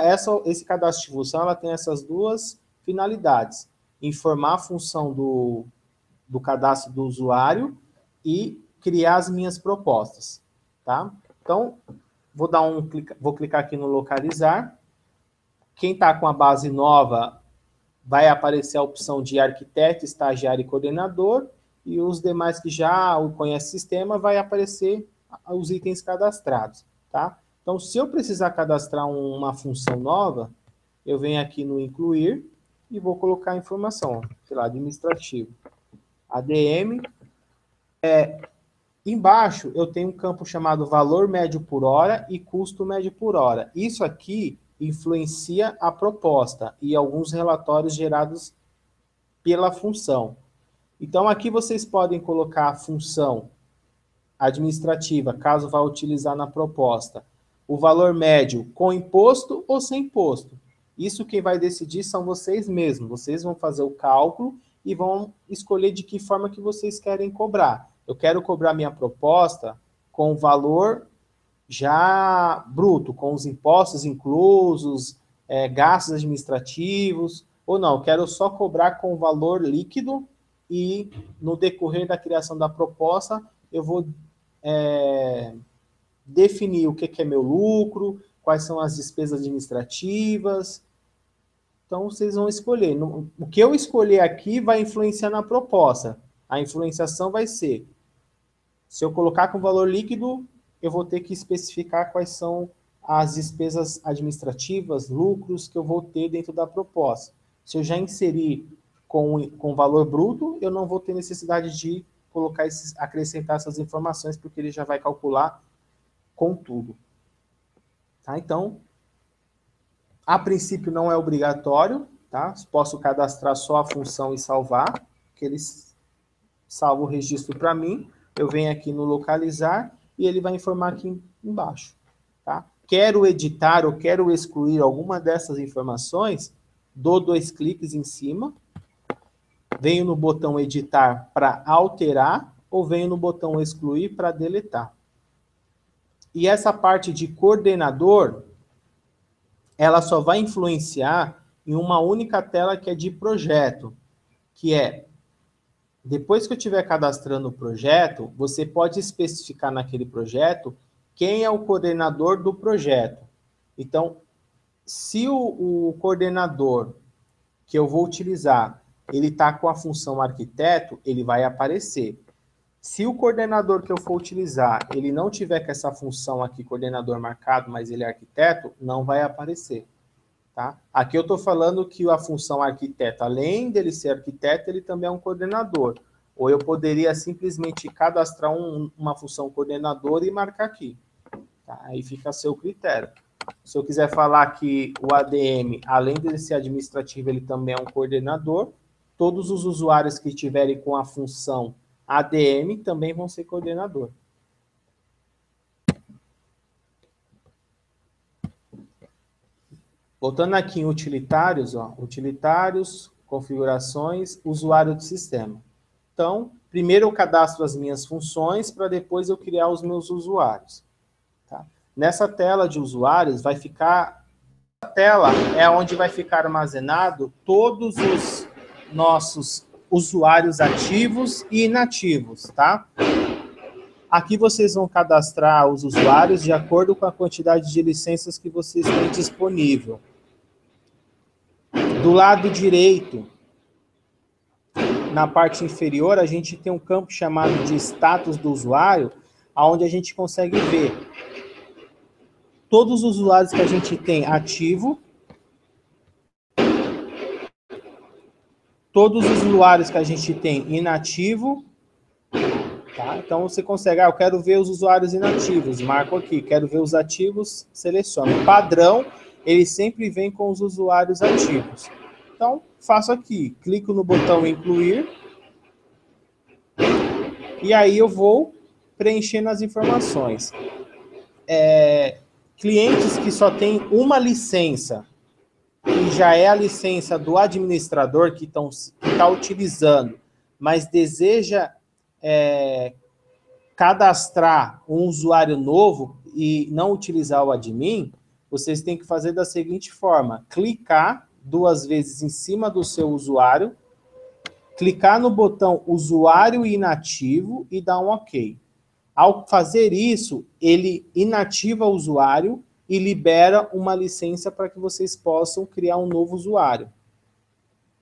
esse cadastro de função, ela tem essas duas finalidades. Informar a função do cadastro do usuário e criar as minhas propostas. Tá? Então, vou clicar aqui no localizar. Quem está com a base nova, vai aparecer a opção de arquiteto, estagiário e coordenador, e os demais que já conhecem o sistema, vai aparecer os itens cadastrados. Tá? Então, se eu precisar cadastrar uma função nova, eu venho aqui no incluir e vou colocar a informação, sei lá, administrativo. ADM. Embaixo, eu tenho um campo chamado valor médio por hora e custo médio por hora. Isso aqui influencia a proposta e alguns relatórios gerados pela função. Então, aqui vocês podem colocar a função administrativa, caso vá utilizar na proposta. O valor médio com imposto ou sem imposto. Isso quem vai decidir são vocês mesmos. Vocês vão fazer o cálculo e vão escolher de que forma que vocês querem cobrar. Eu quero cobrar minha proposta com o valor já bruto, com os impostos inclusos, gastos administrativos, ou não, eu quero só cobrar com o valor líquido e no decorrer da criação da proposta eu vou definir o que é meu lucro, quais são as despesas administrativas. Então, vocês vão escolher. O que eu escolher aqui vai influenciar na proposta. A influenciação vai ser, se eu colocar com valor líquido, eu vou ter que especificar quais são as despesas administrativas, lucros que eu vou ter dentro da proposta. Se eu já inserir com valor bruto, eu não vou ter necessidade de acrescentar essas informações, porque ele já vai calcular com tudo. Tá? Então, a princípio não é obrigatório, tá? Posso cadastrar só a função e salvar, que ele salva o registro para mim, eu venho aqui no localizar e ele vai informar aqui embaixo. Tá? Quero editar ou quero excluir alguma dessas informações, dou 2 cliques em cima, venho no botão editar para alterar ou venho no botão excluir para deletar. E essa parte de coordenador, ela só vai influenciar em uma única tela que é de projeto, que é, depois que eu estiver cadastrando o projeto, você pode especificar naquele projeto quem é o coordenador do projeto. Então, se o coordenador que eu vou utilizar, ele está com a função arquiteto, ele vai aparecer. Se o coordenador que eu for utilizar, ele não tiver com essa função aqui, coordenador marcado, mas ele é arquiteto, não vai aparecer. Tá? Aqui eu estou falando que a função arquiteto, além dele ser arquiteto, ele também é um coordenador. Ou eu poderia simplesmente cadastrar uma função coordenador e marcar aqui. Tá? Aí fica a seu critério. Se eu quiser falar que o ADM, além de ser administrativo, ele também é um coordenador, todos os usuários que estiverem com a função ADM também vão ser coordenador. Voltando aqui em utilitários, ó, utilitários, configurações, usuário do sistema. Então, primeiro eu cadastro as minhas funções para depois eu criar os meus usuários. Tá? Nessa tela de usuários vai ficar... A tela é onde vai ficar armazenado todos os nossos usuários ativos e inativos, tá? Aqui vocês vão cadastrar os usuários de acordo com a quantidade de licenças que vocês têm disponível. Do lado direito, na parte inferior, a gente tem um campo chamado de status do usuário, onde a gente consegue ver todos os usuários que a gente tem ativo, todos os usuários que a gente tem inativo. Tá? Então, você consegue, eu quero ver os usuários inativos, marco aqui, quero ver os ativos, seleciono. O padrão, ele sempre vem com os usuários ativos. Então, faço aqui, clico no botão incluir, e aí eu vou preenchendo as informações. Clientes que só têm uma licença, que já é a licença do administrador que está utilizando, mas deseja... cadastrar um usuário novo e não utilizar o admin, vocês têm que fazer da seguinte forma, clicar 2 vezes em cima do seu usuário, clicar no botão usuário inativo e dar um OK. Ao fazer isso, ele inativa o usuário e libera uma licença para que vocês possam criar um novo usuário.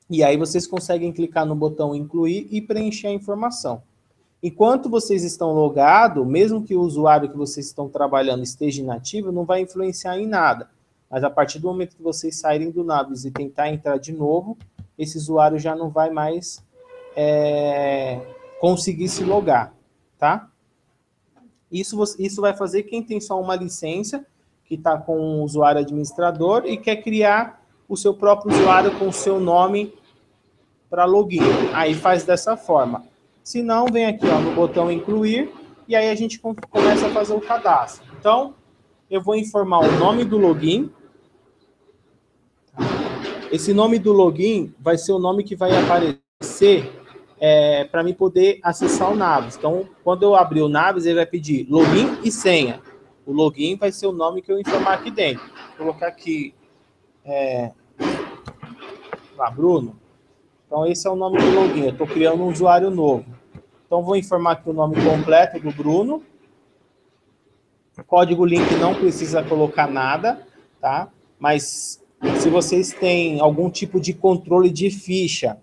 E aí vocês conseguem clicar no botão incluir e preencher a informação. Enquanto vocês estão logados, mesmo que o usuário que vocês estão trabalhando esteja inativo, não vai influenciar em nada. Mas a partir do momento que vocês saírem do Navios e tentar entrar de novo, esse usuário já não vai mais conseguir se logar, tá? Isso vai fazer quem tem só uma licença, que está com um usuário administrador e quer criar o seu próprio usuário com o seu nome para login. Aí faz dessa forma. Se não, vem aqui ó, no botão incluir, e aí a gente começa a fazer o cadastro. Então, eu vou informar o nome do login. Esse nome do login vai ser o nome que vai aparecer para mim poder acessar o Navios. Então, quando eu abrir o Navios, ele vai pedir login e senha. O login vai ser o nome que eu informar aqui dentro. Vou colocar aqui, Bruno. Então, esse é o nome do login. Eu estou criando um usuário novo. Então, vou informar aqui o nome completo do Bruno. Código link não precisa colocar nada, tá? Mas se vocês têm algum tipo de controle de ficha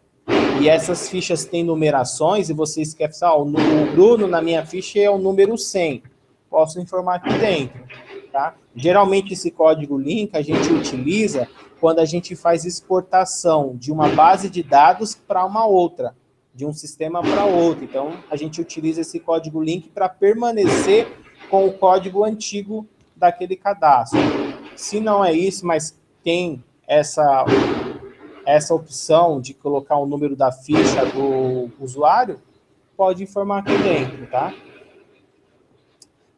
e essas fichas têm numerações e vocês querem falar, o Bruno na minha ficha é o número 100. Posso informar aqui dentro. tá? Geralmente esse código link a gente utiliza quando a gente faz exportação de uma base de dados para uma outra, de um sistema para outro. Então, a gente utiliza esse código link para permanecer com o código antigo daquele cadastro. Se não é isso, mas tem essa opção de colocar o número da ficha do usuário, pode informar aqui dentro, tá?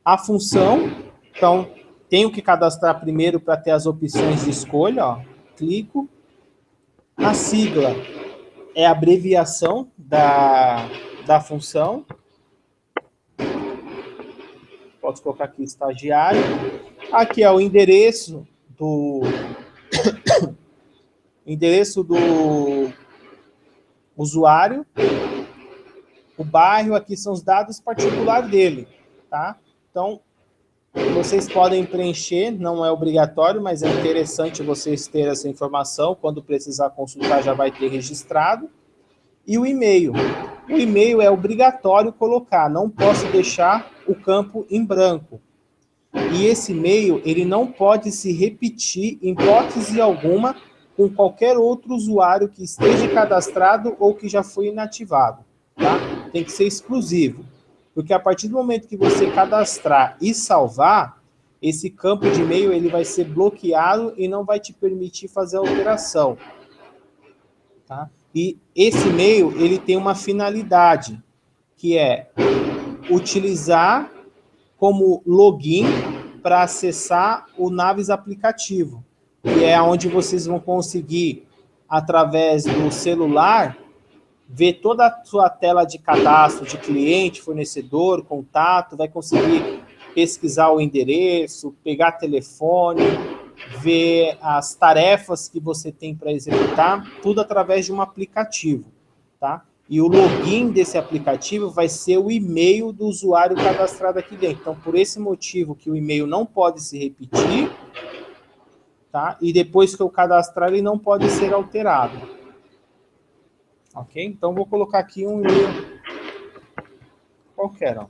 A função, então, tenho que cadastrar primeiro para ter as opções de escolha, ó. Clico. A sigla é a abreviação da função. Posso colocar aqui estagiário. Aqui é o endereço do usuário. O bairro, aqui são os dados particulares dele, tá? Então, vocês podem preencher, não é obrigatório, mas é interessante vocês terem essa informação. Quando precisar consultar, já vai ter registrado. E o e-mail. O e-mail é obrigatório colocar, não posso deixar o campo em branco. E esse e-mail, ele não pode se repetir, em hipótese alguma, com qualquer outro usuário que esteja cadastrado ou que já foi inativado, tá? Tem que ser exclusivo. Porque a partir do momento que você cadastrar e salvar, esse campo de e-mail ele vai ser bloqueado e não vai te permitir fazer a alteração. Tá? E esse e-mail ele tem uma finalidade, que é utilizar como login para acessar o Naves aplicativo, que é onde vocês vão conseguir, através do celular, ver toda a sua tela de cadastro de cliente, fornecedor, contato, vai conseguir pesquisar o endereço, pegar telefone, ver as tarefas que você tem para executar, tudo através de um aplicativo, tá? E o login desse aplicativo vai ser o e-mail do usuário cadastrado aqui dentro. Então, por esse motivo que o e-mail não pode se repetir, tá? E depois que eu cadastrar, ele não pode ser alterado. Ok? Então, vou colocar aqui um e-mail qualquer, ó.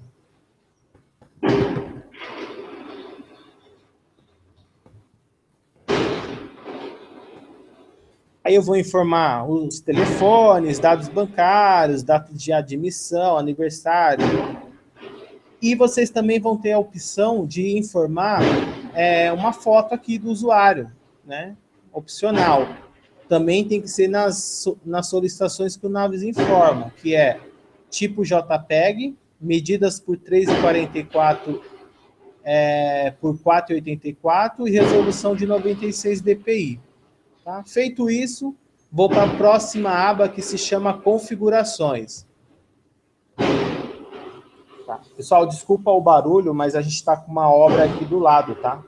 Aí eu vou informar os telefones, dados bancários, data de admissão, aniversário. E vocês também vão ter a opção de informar uma foto aqui do usuário, né? Opcional. Também tem que ser nas solicitações que o Naves informa, que é tipo JPEG, medidas por 3,44 por 4,84 e resolução de 96 dpi. Tá? Feito isso, vou para a próxima aba que se chama Configurações. Tá. Pessoal, desculpa o barulho, mas a gente está com uma obra aqui do lado, tá?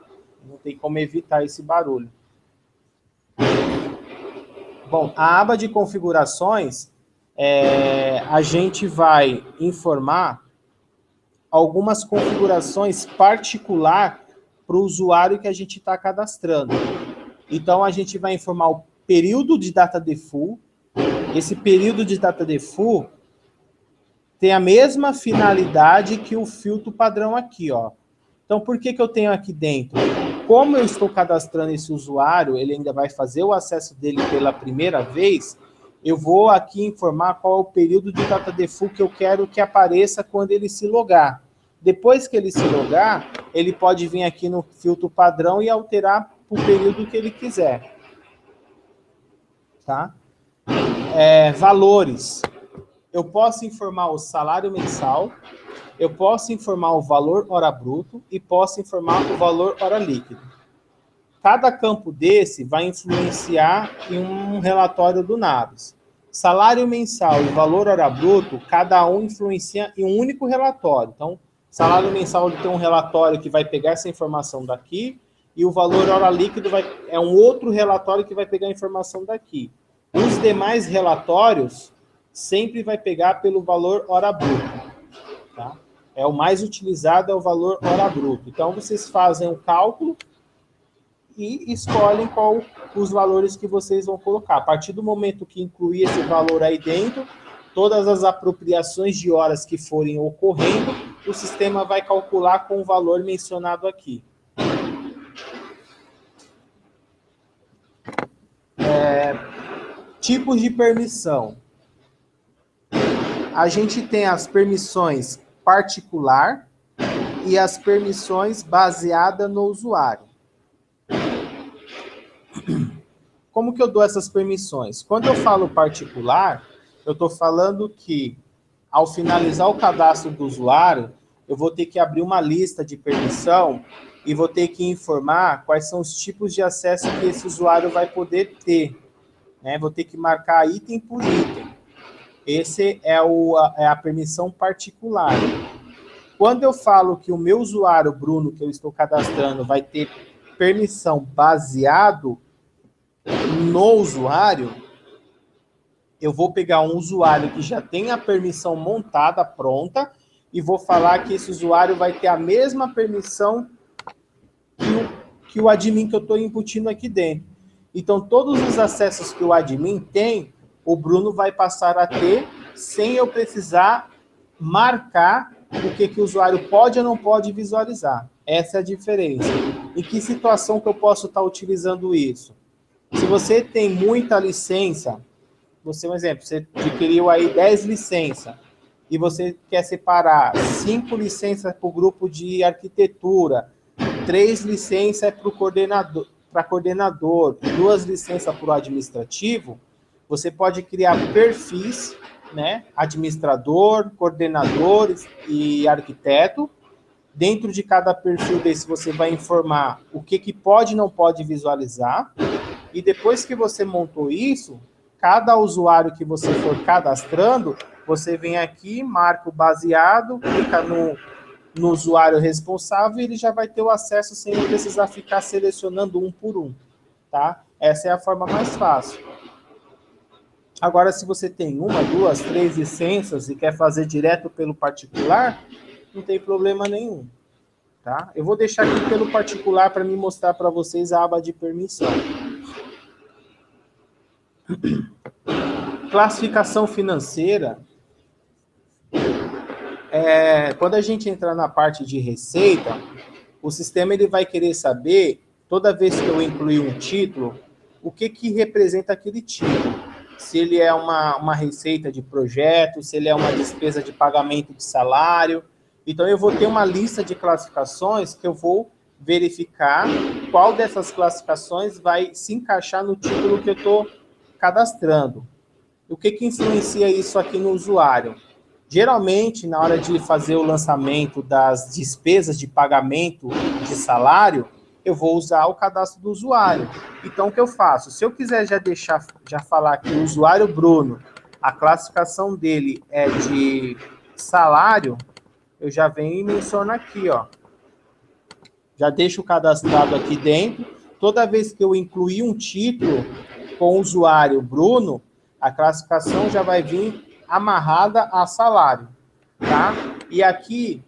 Não tem como evitar esse barulho. Bom, a aba de configurações, a gente vai informar algumas configurações particulares para o usuário que a gente está cadastrando. Então, a gente vai informar o período de data default. Esse período de data default tem a mesma finalidade que o filtro padrão aqui, ó. Então, por que eu tenho aqui dentro? Como eu estou cadastrando esse usuário, ele ainda vai fazer o acesso dele pela primeira vez, eu vou aqui informar qual é o período de data default que eu quero que apareça quando ele se logar. Depois que ele se logar, ele pode vir aqui no filtro padrão e alterar o período que ele quiser. Tá? Valores. Eu posso informar o salário mensal, eu posso informar o valor hora bruto e posso informar o valor hora líquido. Cada campo desse vai influenciar em um relatório do Naves. Salário mensal e valor hora bruto, cada um influencia em um único relatório. Então, salário mensal tem um relatório que vai pegar essa informação daqui e o valor hora líquido é um outro relatório que vai pegar a informação daqui. Os demais relatórios sempre vai pegar pelo valor hora bruto. Tá? O mais utilizado é o valor hora bruto. Então, vocês fazem o cálculo e escolhem qual os valores que vocês vão colocar. A partir do momento que incluir esse valor aí dentro, todas as apropriações de horas que forem ocorrendo, o sistema vai calcular com o valor mencionado aqui. Tipos de permissão. A gente tem as permissões particular e as permissões baseadas no usuário. Como que eu dou essas permissões? Quando eu falo particular, eu estou falando que, ao finalizar o cadastro do usuário, eu vou ter que abrir uma lista de permissão e vou ter que informar quais são os tipos de acesso que esse usuário vai poder ter. Né? Vou ter que marcar item por item. Esse é a permissão particular. Quando eu falo que o meu usuário, Bruno, que eu estou cadastrando, vai ter permissão baseado no usuário, eu vou pegar um usuário que já tem a permissão montada, pronta, e vou falar que esse usuário vai ter a mesma permissão que o admin que eu estou imputindo aqui dentro. Então, todos os acessos que o admin tem, o Bruno vai passar a ter, sem eu precisar marcar o que o usuário pode ou não pode visualizar. Essa é a diferença. Em que situação que eu posso estar utilizando isso? Se você tem muita licença, um exemplo, você adquiriu aí 10 licenças, e você quer separar 5 licenças para o grupo de arquitetura, 3 licenças para coordenador, 2 licenças para o administrativo, você pode criar perfis, né? Administrador, coordenador e arquiteto. Dentro de cada perfil desse, você vai informar o que pode e não pode visualizar. E depois que você montou isso, cada usuário que você for cadastrando, você vem aqui, marca o baseado, clica no usuário responsável e ele já vai ter o acesso sem precisar ficar selecionando um por um, tá? Essa é a forma mais fácil. Agora, se você tem 1, 2, 3 licenças e quer fazer direto pelo particular, não tem problema nenhum, tá? Eu vou deixar aqui pelo particular para me mostrar para vocês a aba de permissão. Classificação financeira. Quando a gente entrar na parte de receita, o sistema ele vai querer saber, toda vez que eu incluir um título, o que representa aquele título. Se ele é uma receita de projeto, se ele é uma despesa de pagamento de salário. Então, eu vou ter uma lista de classificações que eu vou verificar qual dessas classificações vai se encaixar no título que eu estou cadastrando. O que influencia isso aqui no usuário? Geralmente, na hora de fazer o lançamento das despesas de pagamento de salário, eu vou usar o cadastro do usuário. Então, o que eu faço? Se eu quiser já falar que o usuário Bruno, a classificação dele é de salário, eu já venho e menciono aqui, ó. Já deixo cadastrado aqui dentro. Toda vez que eu incluir um título com o usuário Bruno, a classificação já vai vir amarrada a salário, tá? E aqui,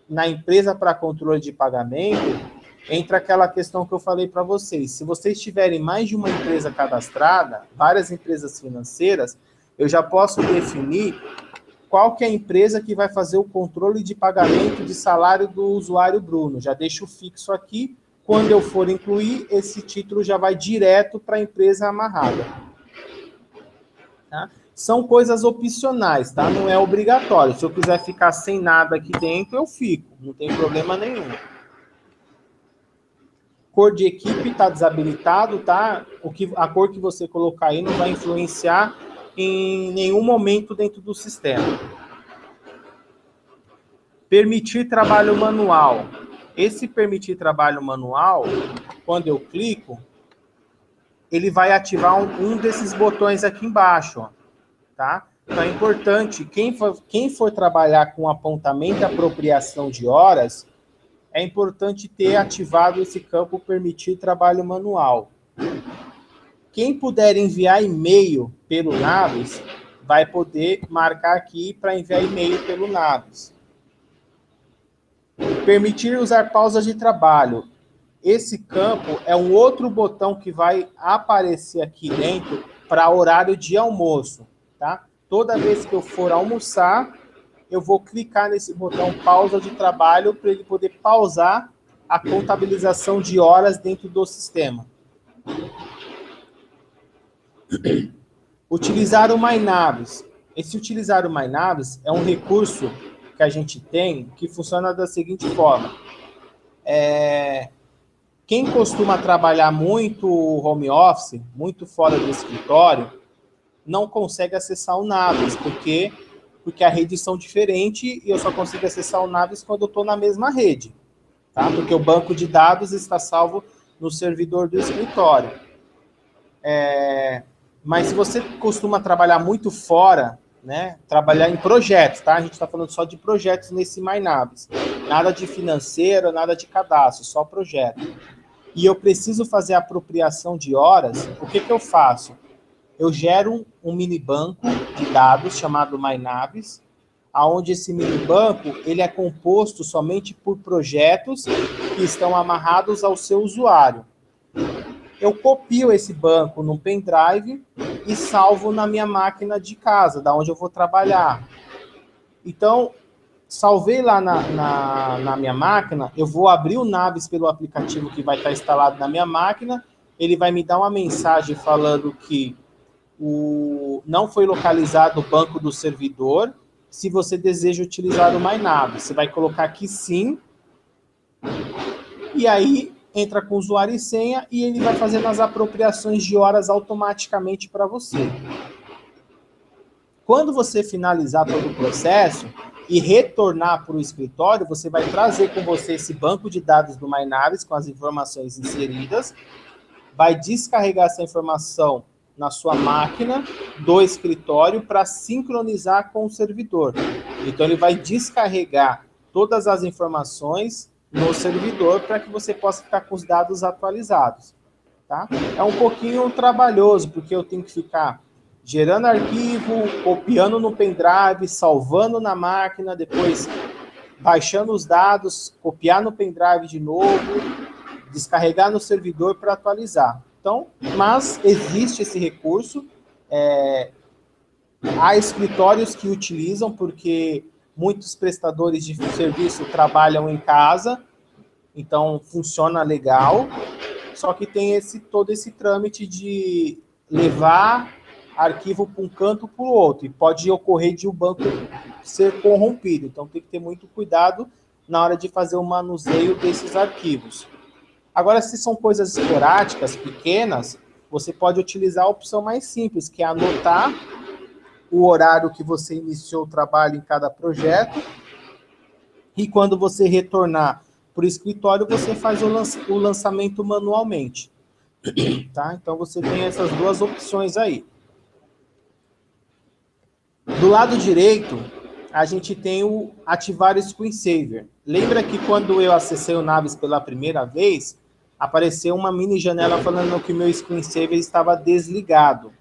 na empresa para controle de pagamento, entra aquela questão que eu falei para vocês. Se vocês tiverem mais de uma empresa cadastrada, várias empresas financeiras, eu já posso definir qual que é a empresa que vai fazer o controle de pagamento de salário do usuário Bruno. Já deixo fixo aqui. Quando eu for incluir, esse título já vai direto para a empresa amarrada. Tá? São coisas opcionais, tá? Não é obrigatório. Se eu quiser ficar sem nada aqui dentro, eu fico. Não tem problema nenhum. Cor de equipe está desabilitado, tá? A cor que você colocar aí não vai influenciar em nenhum momento dentro do sistema. Permitir trabalho manual. Esse permitir trabalho manual, quando eu clico, ele vai ativar um desses botões aqui embaixo, ó, tá? Então é importante, quem for trabalhar com apontamento e apropriação de horas, é importante ter ativado esse campo permitir trabalho manual. Quem puder enviar e-mail pelo Naves, vai poder marcar aqui para enviar e-mail pelo Naves. Permitir usar pausas de trabalho. Esse campo é um outro botão que vai aparecer aqui dentro para horário de almoço, tá? Toda vez que eu for almoçar, eu vou clicar nesse botão pausa de trabalho para ele poder pausar a contabilização de horas dentro do sistema. Utilizar o MyNaves. Esse utilizar o MyNaves é um recurso que a gente tem que funciona da seguinte forma. Quem costuma trabalhar muito home office, muito fora do escritório, não consegue acessar o Naves, porque a rede são diferentes e eu só consigo acessar o Naves quando eu estou na mesma rede, tá? Porque o banco de dados está salvo no servidor do escritório. Mas se você costuma trabalhar muito fora, né, trabalhar em projetos, tá? A gente está falando só de projetos nesse MyNaves. Nada de financeiro, nada de cadastro, só projeto. E eu preciso fazer a apropriação de horas, o que eu faço? Eu gero um mini banco de dados chamado MyNaves, aonde esse mini banco ele é composto somente por projetos que estão amarrados ao seu usuário. Eu copio esse banco num pendrive e salvo na minha máquina de casa, da onde eu vou trabalhar. Então, salvei lá na minha máquina, eu vou abrir o Naves pelo aplicativo que vai estar instalado na minha máquina, ele vai me dar uma mensagem falando que não foi localizado o banco do servidor. Se você deseja utilizar o MyNaves, você vai colocar aqui sim, e aí entra com usuário e senha e ele vai fazendo as apropriações de horas automaticamente para você. Quando você finalizar todo o processo e retornar para o escritório, você vai trazer com você esse banco de dados do MyNaves com as informações inseridas, vai descarregar essa informação na sua máquina do escritório para sincronizar com o servidor. Então, ele vai descarregar todas as informações no servidor para que você possa ficar com os dados atualizados. Tá? É um pouquinho trabalhoso, porque eu tenho que ficar gerando arquivo, copiando no pendrive, salvando na máquina, depois baixando os dados, copiar no pendrive de novo, descarregar no servidor para atualizar. Então, mas existe esse recurso, há escritórios que utilizam, porque muitos prestadores de serviço trabalham em casa, então funciona legal, só que tem todo esse trâmite de levar arquivo para um canto para o outro, e pode ocorrer de o banco ser corrompido, então tem que ter muito cuidado na hora de fazer o manuseio desses arquivos. Agora, se são coisas esporádicas, pequenas, você pode utilizar a opção mais simples, que é anotar o horário que você iniciou o trabalho em cada projeto, e quando você retornar para o escritório, você faz o lançamento manualmente. Tá? Então, você tem essas duas opções aí. Do lado direito, a gente tem o ativar screensaver. Lembra que quando eu acessei o Naves pela primeira vez, apareceu uma mini janela falando que o meu screensaver estava desligado.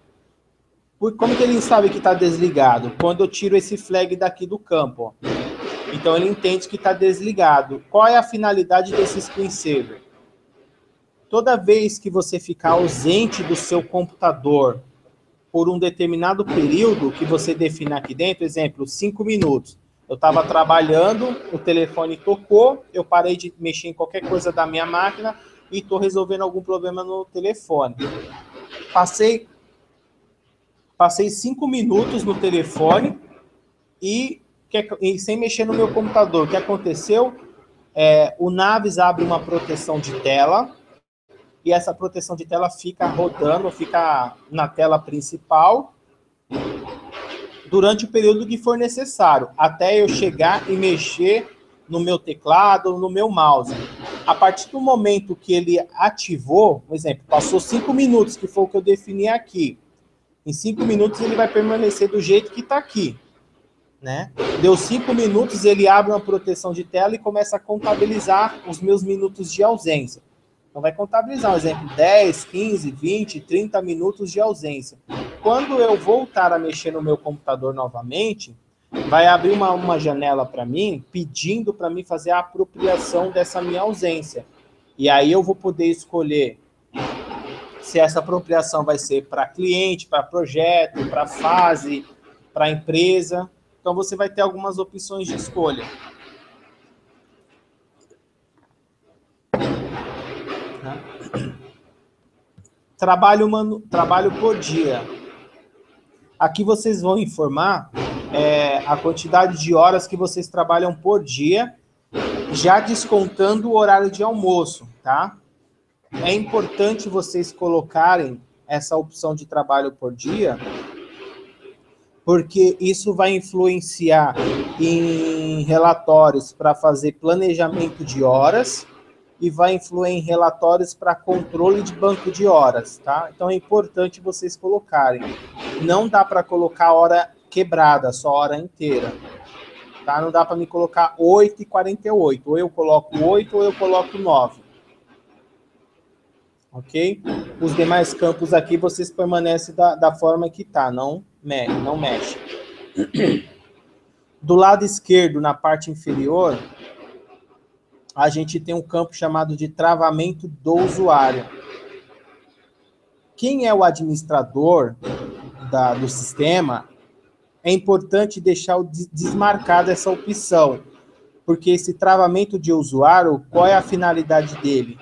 Como que ele sabe que está desligado? Quando eu tiro esse flag daqui do campo. Ó. Então ele entende que está desligado. Qual é a finalidade desse screensaver? Toda vez que você ficar ausente do seu computador por um determinado período que você define aqui dentro, exemplo, 5 minutos. Eu estava trabalhando, o telefone tocou, eu parei de mexer em qualquer coisa da minha máquina e estou resolvendo algum problema no telefone. Passei 5 minutos no telefone e sem mexer no meu computador. O que aconteceu? O Naves abre uma proteção de tela e essa proteção de tela fica rodando, fica na tela principal durante o período que for necessário, até eu chegar e mexer no meu teclado, no meu mouse. A partir do momento que ele ativou, por exemplo, passou 5 minutos, que foi o que eu defini aqui. Em 5 minutos ele vai permanecer do jeito que está aqui. Né? Deu 5 minutos, ele abre uma proteção de tela e começa a contabilizar os meus minutos de ausência. Então vai contabilizar, por exemplo, 10, 15, 20, 30 minutos de ausência. Quando eu voltar a mexer no meu computador novamente, vai abrir uma janela para mim, pedindo para mim fazer a apropriação dessa minha ausência. E aí eu vou poder escolher se essa apropriação vai ser para cliente, para projeto, para fase, para empresa. Então você vai ter algumas opções de escolha. Trabalho por dia. Aqui vocês vão informar a quantidade de horas que vocês trabalham por dia, já descontando o horário de almoço, tá? É importante vocês colocarem essa opção de trabalho por dia, porque isso vai influenciar em relatórios para fazer planejamento de horas e vai influir em relatórios para controle de banco de horas, tá? Então é importante vocês colocarem. Não dá para colocar hora quebrada, só hora inteira. Tá? Não dá para me colocar 8h48. Ou eu coloco 8 ou eu coloco 9. Ok? Os demais campos aqui vocês permanecem da forma que tá, não mexe. Do lado esquerdo, na parte inferior, a gente tem um campo chamado de travamento do usuário. Quem é o administrador do sistema, é importante deixar desmarcada essa opção, porque esse travamento de usuário, qual é a finalidade dele?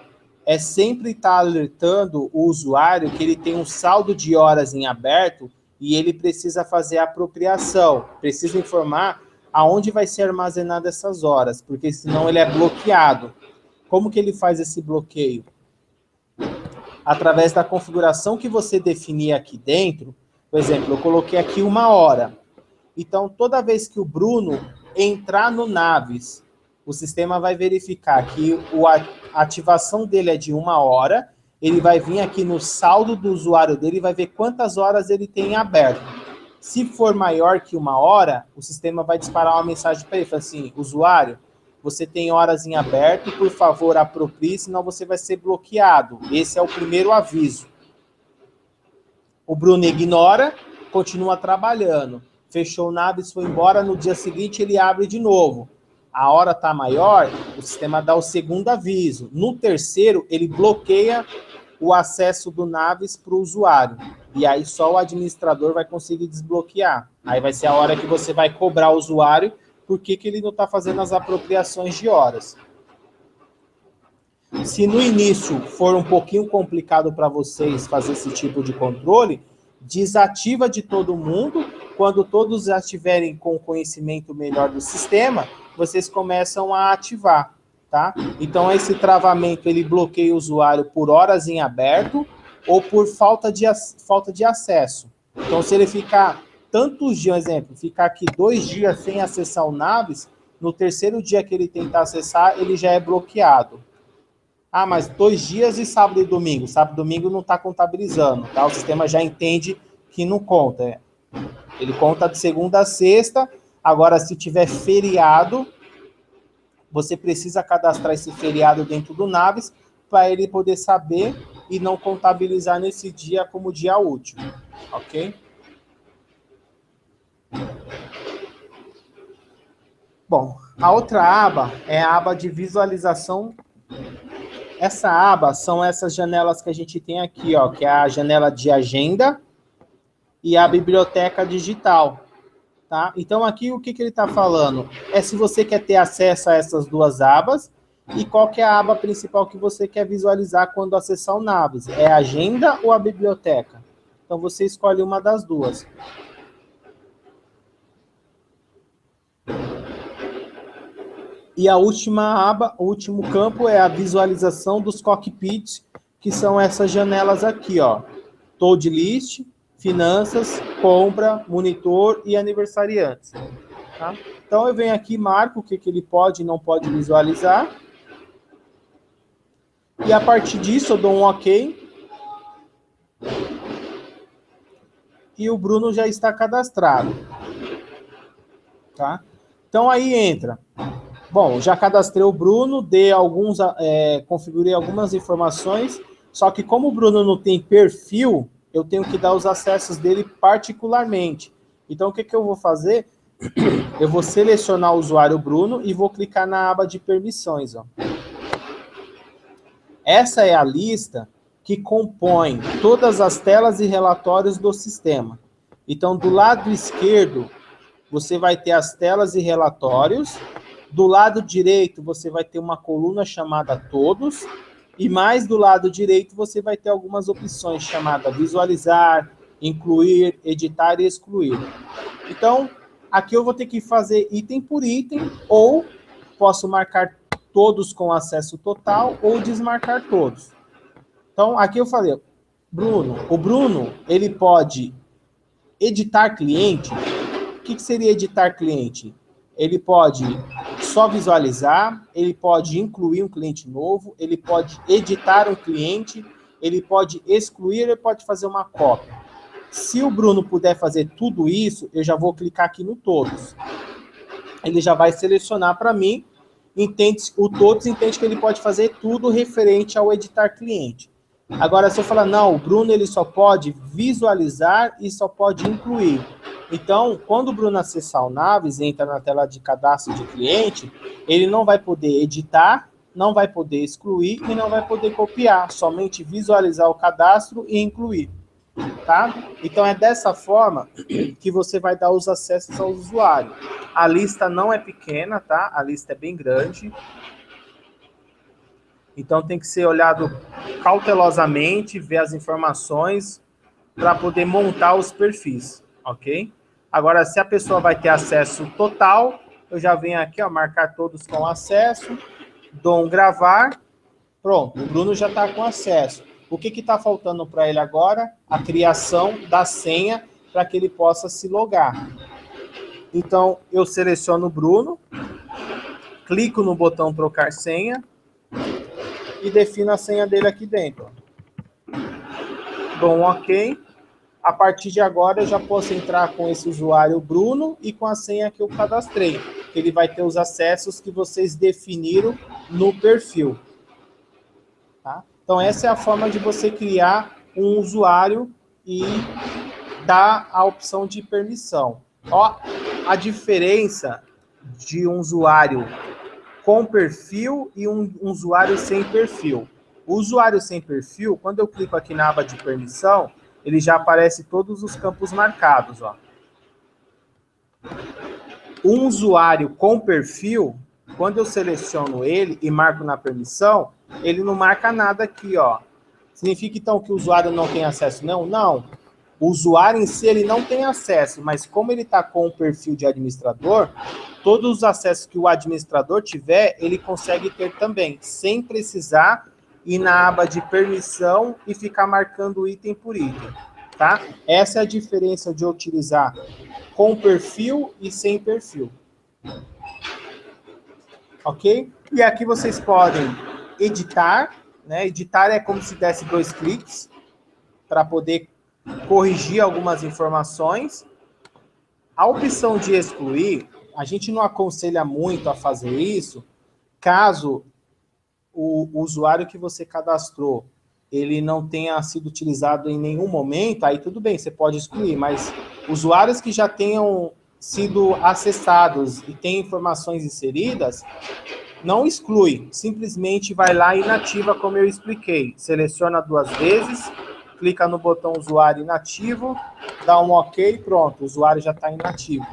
É sempre estar alertando o usuário que ele tem um saldo de horas em aberto e ele precisa fazer a apropriação, precisa informar aonde vai ser armazenada essas horas, porque senão ele é bloqueado. Como que ele faz esse bloqueio? Através da configuração que você definir aqui dentro. Por exemplo, eu coloquei aqui 1 hora. Então, toda vez que o Bruno entrar no Naves, o sistema vai verificar que a ativação dele é de 1 hora, ele vai vir aqui no saldo do usuário dele e vai ver quantas horas ele tem aberto. Se for maior que 1 hora, o sistema vai disparar uma mensagem para ele, fala assim, usuário, você tem horas em aberto, por favor, aproprie, senão você vai ser bloqueado. Esse é o primeiro aviso. O Bruno ignora, continua trabalhando. Fechou o Naves, foi embora, no dia seguinte ele abre de novo. A hora está maior, o sistema dá o segundo aviso. No terceiro, ele bloqueia o acesso do Naves para o usuário. E aí só o administrador vai conseguir desbloquear. Aí vai ser a hora que você vai cobrar o usuário porque que ele não está fazendo as apropriações de horas. Se no início for um pouquinho complicado para vocês fazer esse tipo de controle, desativa de todo mundo. Quando todos já estiverem com conhecimento melhor do sistema, vocês começam a ativar, tá? Então, esse travamento, ele bloqueia o usuário por horas em aberto ou por falta de acesso. Então, se ele ficar tantos dias, exemplo, ficar aqui 2 dias sem acessar o Naves, no terceiro dia que ele tentar acessar, ele já é bloqueado. Ah, mas 2 dias e sábado e domingo. Sábado e domingo não está contabilizando, tá? O sistema já entende que não conta. Ele conta de segunda a sexta. Agora, se tiver feriado, você precisa cadastrar esse feriado dentro do Naves para ele poder saber e não contabilizar nesse dia como dia útil, ok? Bom, a outra aba é a aba de visualização. Essa aba são essas janelas que a gente tem aqui, ó, que é a janela de agenda e a biblioteca digital, tá? Então, aqui, o que ele está falando? É se você quer ter acesso a essas duas abas e qual que é a aba principal que você quer visualizar quando acessar o Naves. É a agenda ou a biblioteca? Então, você escolhe uma das duas. E a última aba, o último campo é a visualização dos cockpits, que são essas janelas aqui, ó. Toad List, Finanças, Compra, Monitor e Aniversariantes. Tá? Então, eu venho aqui, marco o que ele pode e não pode visualizar. E a partir disso, eu dou um OK. E o Bruno já está cadastrado. Tá? Então, aí entra... Bom, já cadastrei o Bruno, configurei algumas informações, só que como o Bruno não tem perfil, eu tenho que dar os acessos dele particularmente. Então, o que eu vou fazer? Eu vou selecionar o usuário Bruno e vou clicar na aba de permissões. Ó. Essa é a lista que compõe todas as telas e relatórios do sistema. Então, do lado esquerdo, você vai ter as telas e relatórios. Do lado direito, você vai ter uma coluna chamada Todos, e mais do lado direito, você vai ter algumas opções chamadas Visualizar, incluir, editar e excluir. Então, aqui eu vou ter que fazer item por item, ou posso marcar todos com acesso total, ou desmarcar todos. Então, aqui eu falei, o Bruno, ele pode editar cliente. O que seria editar cliente? Ele pode só visualizar, ele pode incluir um cliente novo, ele pode editar um cliente, ele pode excluir, ele pode fazer uma cópia. Se o Bruno puder fazer tudo isso, eu já vou clicar aqui no todos. Ele já vai selecionar para mim, o todos entende que ele pode fazer tudo referente ao editar cliente. Agora, se eu falar, não, o Bruno ele só pode visualizar e só pode incluir. Então, quando o Bruno acessar o Naves, entra na tela de cadastro de cliente, ele não vai poder editar, não vai poder excluir e não vai poder copiar, somente visualizar o cadastro e incluir. Tá? Então, é dessa forma que você vai dar os acessos ao usuário. A lista não é pequena, tá? A lista é bem grande. Então, tem que ser olhado cautelosamente, ver as informações para poder montar os perfis, ok? Agora, se a pessoa vai ter acesso total, eu já venho aqui, ó, marcar todos com acesso, dou um gravar, pronto, o Bruno já está com acesso. O que está faltando para ele agora? A criação da senha para que ele possa se logar. Então, eu seleciono o Bruno, clico no botão trocar senha e defino a senha dele aqui dentro. Dou um OK. A partir de agora, eu já posso entrar com esse usuário Bruno e com a senha que eu cadastrei. Ele vai ter os acessos que vocês definiram no perfil. Tá? Então, essa é a forma de você criar um usuário e dar a opção de permissão. Ó, a diferença de um usuário com perfil e um usuário sem perfil. O usuário sem perfil, quando eu clico aqui na aba de permissão, ele já aparece todos os campos marcados. Ó. Um usuário com perfil, quando eu seleciono ele e marco na permissão, ele não marca nada aqui, ó. Significa, então, que o usuário não tem acesso? Não, não. O usuário em si, ele não tem acesso, mas como ele está com o perfil de administrador, todos os acessos que o administrador tiver, ele consegue ter também, sem precisar ir na aba de permissão e ficar marcando item por item, tá? Essa é a diferença de eu utilizar com perfil e sem perfil. Ok? E aqui vocês podem editar, né? Editar é como se desse 2 cliques para poder corrigir algumas informações. A opção de excluir, a gente não aconselha muito a fazer isso, caso o usuário que você cadastrou, ele não tenha sido utilizado em nenhum momento, aí tudo bem, você pode excluir, mas usuários que já tenham sido acessados e têm informações inseridas, não exclui, simplesmente vai lá e inativa, como eu expliquei. Seleciona 2 vezes, clica no botão usuário inativo, dá um OK, pronto, o usuário já está inativo.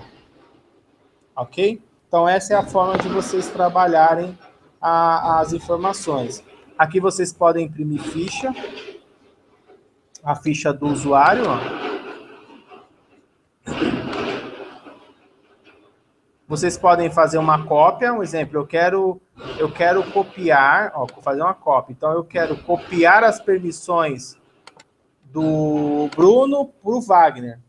Ok? Então, essa é a forma de vocês trabalharem as informações. Aqui vocês podem imprimir ficha, a ficha do usuário, ó. Vocês podem fazer uma cópia, um exemplo, eu quero copiar, ó, fazer uma cópia. Então, eu quero copiar as permissões do Bruno para o Wagner.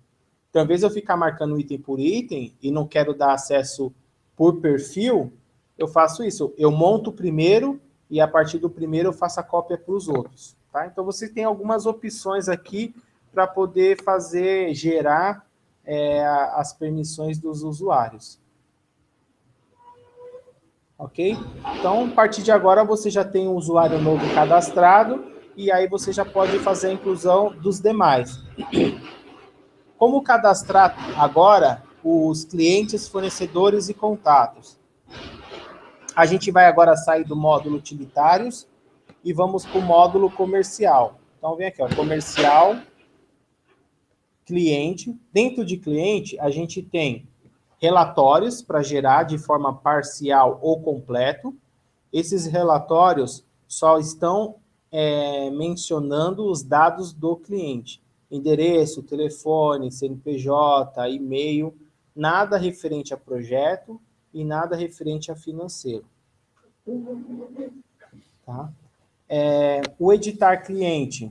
Então, ao invés de eu ficar marcando item por item e não quero dar acesso por perfil, eu faço isso. Eu monto o primeiro e, a partir do primeiro, eu faço a cópia para os outros. Tá? Então, você tem algumas opções aqui para poder gerar as permissões dos usuários. Ok? Então, a partir de agora, você já tem um usuário novo cadastrado e aí você já pode fazer a inclusão dos demais. Como cadastrar agora os clientes, fornecedores e contatos? A gente vai agora sair do módulo utilitários e vamos para o módulo comercial. Então, vem aqui, ó, comercial, cliente. Dentro de cliente, a gente tem relatórios para gerar de forma parcial ou completo. Esses relatórios só estão mencionando os dados do cliente. endereço, telefone, CNPJ, e-mail, nada referente a projeto e nada referente a financeiro. Tá? O editar cliente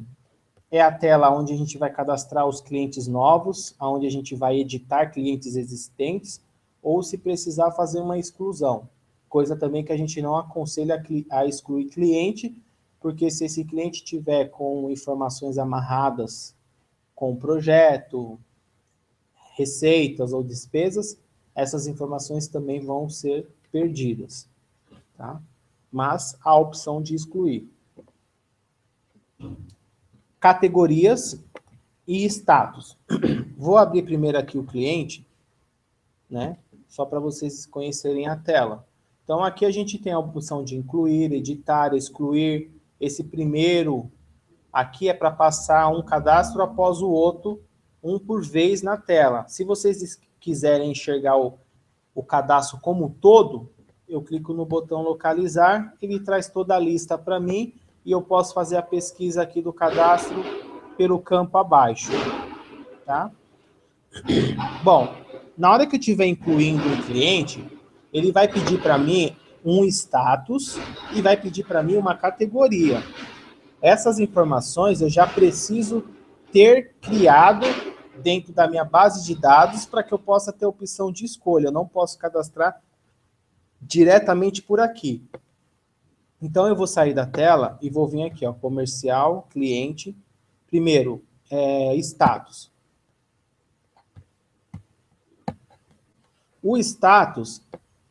é a tela onde a gente vai cadastrar os clientes novos, onde a gente vai editar clientes existentes, ou se precisar fazer uma exclusão. Coisa também que a gente não aconselha a excluir cliente, porque se esse cliente tiver com informações amarradas com o projeto, receitas ou despesas, essas informações também vão ser perdidas. Tá? Mas há a opção de excluir. Categorias e status. Vou abrir primeiro aqui o cliente, né? Só para vocês conhecerem a tela. Então, aqui a gente tem a opção de incluir, editar, excluir. Esse primeiro aqui é para passar um cadastro após o outro, um por vez na tela. Se vocês quiserem enxergar o cadastro como um todo, eu clico no botão localizar, ele traz toda a lista para mim e eu posso fazer a pesquisa aqui do cadastro pelo campo abaixo. Tá? Bom, na hora que eu estiver incluindo um cliente, ele vai pedir para mim um status e vai pedir para mim uma categoria. Essas informações eu já preciso ter criado dentro da minha base de dados para que eu possa ter opção de escolha. Eu não posso cadastrar diretamente por aqui. Então, eu vou sair da tela e vou vir aqui, ó, comercial, cliente. Primeiro, status. O status,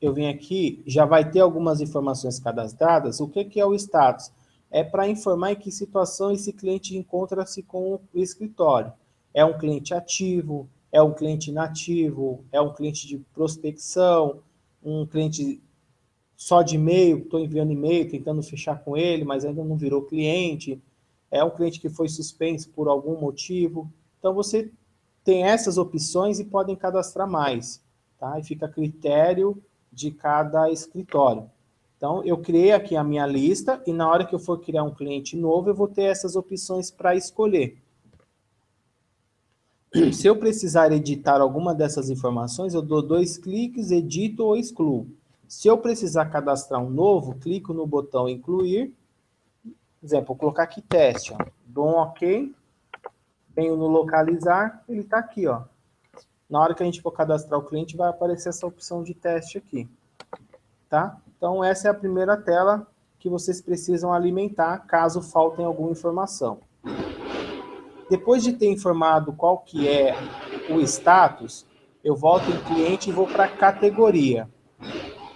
eu venho aqui, já vai ter algumas informações cadastradas. O que é o status? É para informar em que situação esse cliente encontra-se com o escritório. É um cliente ativo, é um cliente inativo, é um cliente de prospecção, um cliente só de e-mail, estou enviando e-mail, tentando fechar com ele, mas ainda não virou cliente. É um cliente que foi suspenso por algum motivo. Então, você tem essas opções e podem cadastrar mais. Tá? E fica a critério de cada escritório. Então, eu criei aqui a minha lista e na hora que eu for criar um cliente novo, eu vou ter essas opções para escolher. Se eu precisar editar alguma dessas informações, eu dou 2 cliques, edito ou excluo. Se eu precisar cadastrar um novo, clico no botão incluir. Por exemplo, vou colocar aqui teste. Ó. Dou um OK. Venho no localizar, ele está aqui. Ó. Na hora que a gente for cadastrar o cliente, vai aparecer essa opção de teste aqui. Tá? Então, essa é a primeira tela que vocês precisam alimentar, caso faltem alguma informação. Depois de ter informado qual que é o status, eu volto em cliente e vou para a categoria.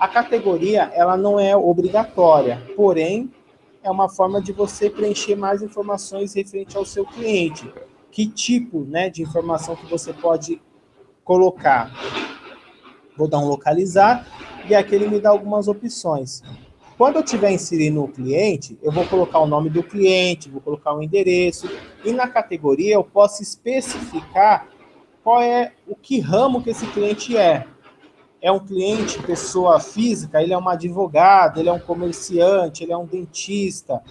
A categoria, ela não é obrigatória, porém, é uma forma de você preencher mais informações referente ao seu cliente. Que tipo, né, de informação que você pode colocar? Vou dar um localizar e aqui ele me dá algumas opções. Quando eu estiver inserindo o cliente, eu vou colocar o nome do cliente, vou colocar o endereço, e na categoria eu posso especificar qual é o que ramo que esse cliente é. É um cliente, pessoa física, ele é um advogado, ele é um comerciante, ele é um dentista,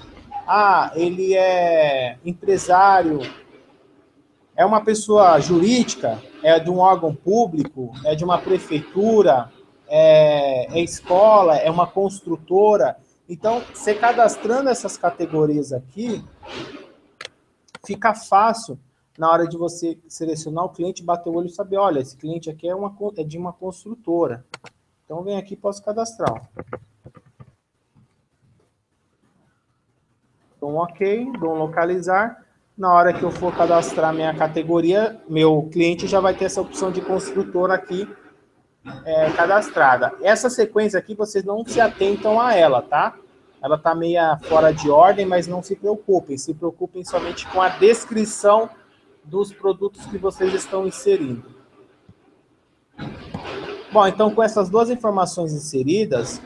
ele é empresário, é uma pessoa jurídica, é de um órgão público, é de uma prefeitura, é escola, é uma construtora. Então, você cadastrando essas categorias aqui, fica fácil na hora de você selecionar o cliente, bater o olho e saber, olha, esse cliente aqui é de uma construtora. Então, vem aqui e posso cadastrar. Dou um OK, dou um localizar. Na hora que eu for cadastrar minha categoria, meu cliente já vai ter essa opção de construtora aqui cadastrada. Essa sequência aqui, vocês não se atentam a ela, tá? Ela tá meio fora de ordem, mas não se preocupem. Se preocupem somente com a descrição dos produtos que vocês estão inserindo. Bom, então com essas duas informações inseridas,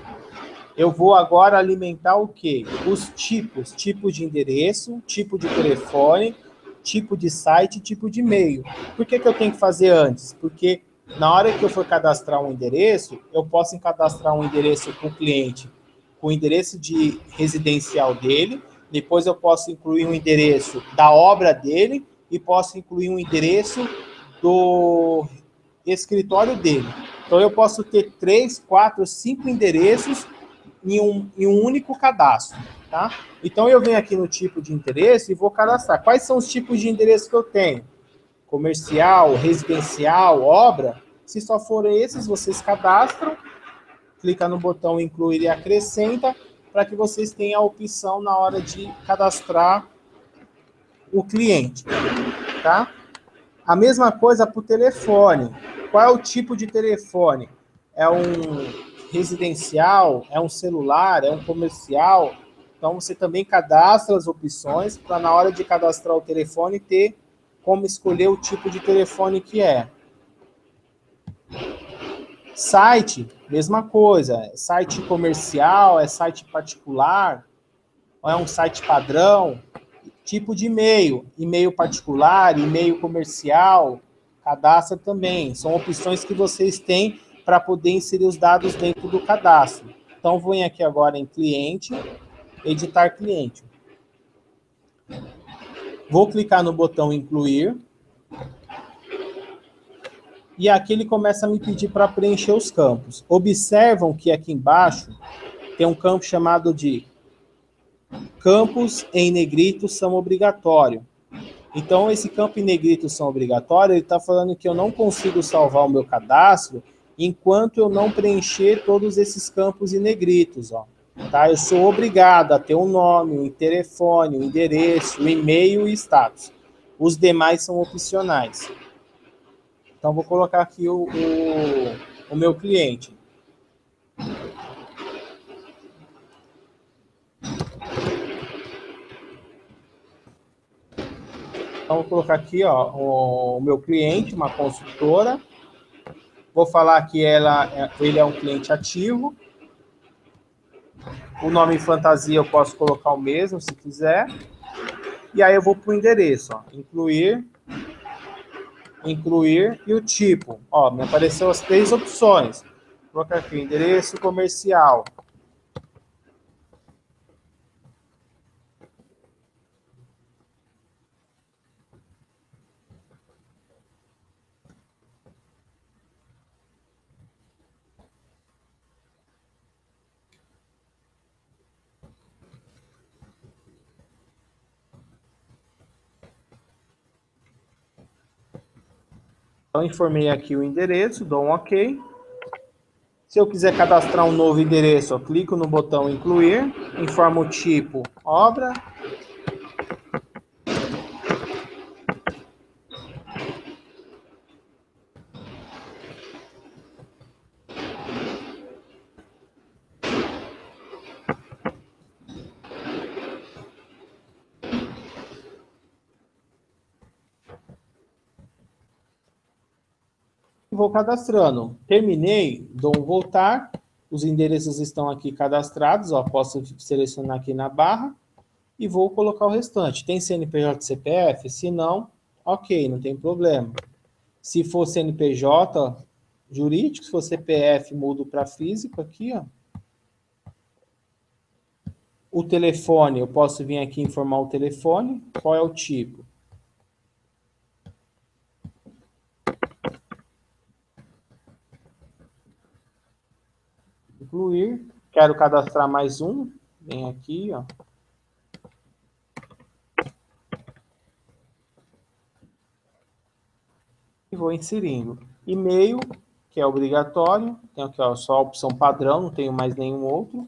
eu vou agora alimentar o quê? Os tipos. Tipo de endereço, tipo de telefone, tipo de site, tipo de e-mail. Por que eu tenho que fazer antes? Porque na hora que eu for cadastrar um endereço, eu posso cadastrar um endereço para o cliente com o endereço de residencial dele, depois eu posso incluir um endereço da obra dele e posso incluir um endereço do escritório dele. Então, eu posso ter 3, 4, 5 endereços em um único cadastro, tá? Então, eu venho aqui no tipo de endereço e vou cadastrar. Quais são os tipos de endereço que eu tenho? Comercial, residencial, obra. Se só forem esses, vocês cadastram, clica no botão incluir e acrescenta, para que vocês tenham a opção na hora de cadastrar o cliente, tá? A mesma coisa para o telefone. Qual é o tipo de telefone? É um residencial? É um celular? É um comercial? Então, você também cadastra as opções para, na hora de cadastrar o telefone, ter como escolher o tipo de telefone que é. Site, mesma coisa. Site comercial? É site particular? Ou é um site padrão? Tipo de e-mail, e-mail particular, e-mail comercial, cadastra também. São opções que vocês têm para poder inserir os dados dentro do cadastro. Então, vou aqui agora em cliente, editar cliente. Vou clicar no botão incluir. E aqui ele começa a me pedir para preencher os campos. Observam que aqui embaixo tem um campo chamado de campos em negrito são obrigatórios. Então, esse campo em negrito são obrigatórios, ele está falando que eu não consigo salvar o meu cadastro enquanto eu não preencher todos esses campos em negritos, ó. Tá? Eu sou obrigado a ter um nome, um telefone, um endereço, um e-mail e status. Os demais são opcionais. Então, vou colocar aqui o meu cliente. Então, vou colocar aqui, ó, o meu cliente, uma consultora. Vou falar que ele é um cliente ativo. O nome fantasia eu posso colocar o mesmo, se quiser. E aí eu vou para o endereço, ó, incluir e o tipo. Ó, me apareceu as 3 opções. Vou colocar aqui, endereço comercial. Então, informei aqui o endereço, dou um OK. Se eu quiser cadastrar um novo endereço, eu clico no botão incluir, informo o tipo obra. Vou cadastrando. Terminei, dou um voltar. Os endereços estão aqui cadastrados, ó, posso selecionar aqui na barra e vou colocar o restante. Tem CNPJ e CPF? Se não, ok, não tem problema. Se for CNPJ jurídico, se for CPF, mudo para físico aqui, ó. O telefone, eu posso vir aqui informar o telefone. Qual é o tipo? Incluir. Quero cadastrar mais um. Vem aqui, ó. E vou inserindo. E-mail, que é obrigatório. Tem aqui, ó, só a opção padrão, não tenho mais nenhum outro.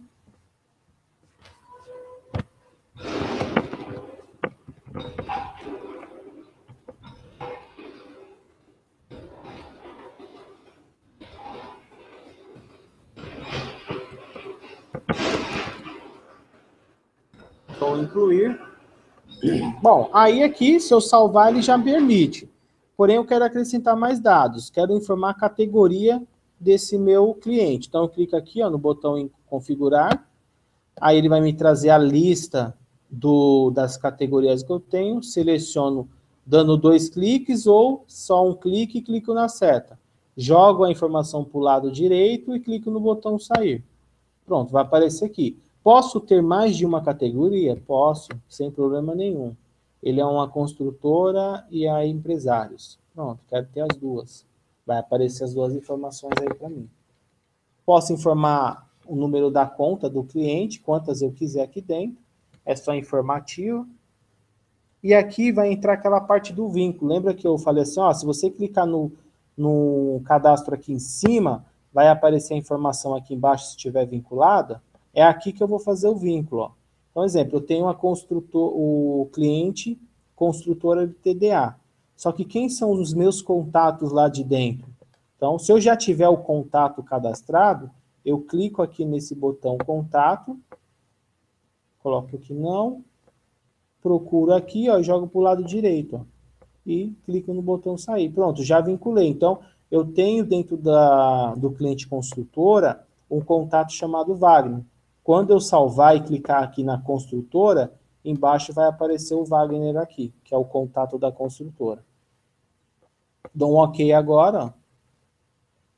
Vou incluir. Bom, aí aqui, se eu salvar, ele já me permite. Porém, eu quero acrescentar mais dados. Quero informar a categoria desse meu cliente. Então, eu clico aqui, ó, no botão em configurar. Aí ele vai me trazer a lista das categorias que eu tenho. Seleciono dando 2 cliques ou só um clique e clico na seta. Jogo a informação para o lado direito e clico no botão sair. Pronto, vai aparecer aqui. Posso ter mais de uma categoria? Posso, sem problema nenhum. ele é uma construtora e a empresários. Pronto, quero ter as duas. Vai aparecer as duas informações aí para mim. Posso informar o número da conta do cliente, quantas eu quiser aqui dentro. É só informativo. E aqui vai entrar aquela parte do vínculo. Lembra que eu falei assim, ó, se você clicar no cadastro aqui em cima, vai aparecer a informação aqui embaixo se estiver vinculada. É aqui que eu vou fazer o vínculo. Ó. Então, exemplo, eu tenho o cliente construtora de TDA. Só que quem são os meus contatos lá de dentro? Então, se eu já tiver o contato cadastrado, eu clico aqui nesse botão contato, coloco aqui não, procuro aqui, ó, e jogo para o lado direito, ó, e clico no botão sair. Pronto, já vinculei. Então, eu tenho dentro do cliente construtora um contato chamado Wagner. Quando eu salvar e clicar aqui na construtora, embaixo vai aparecer o Wagner aqui, que é o contato da construtora. Dou um OK agora, ó.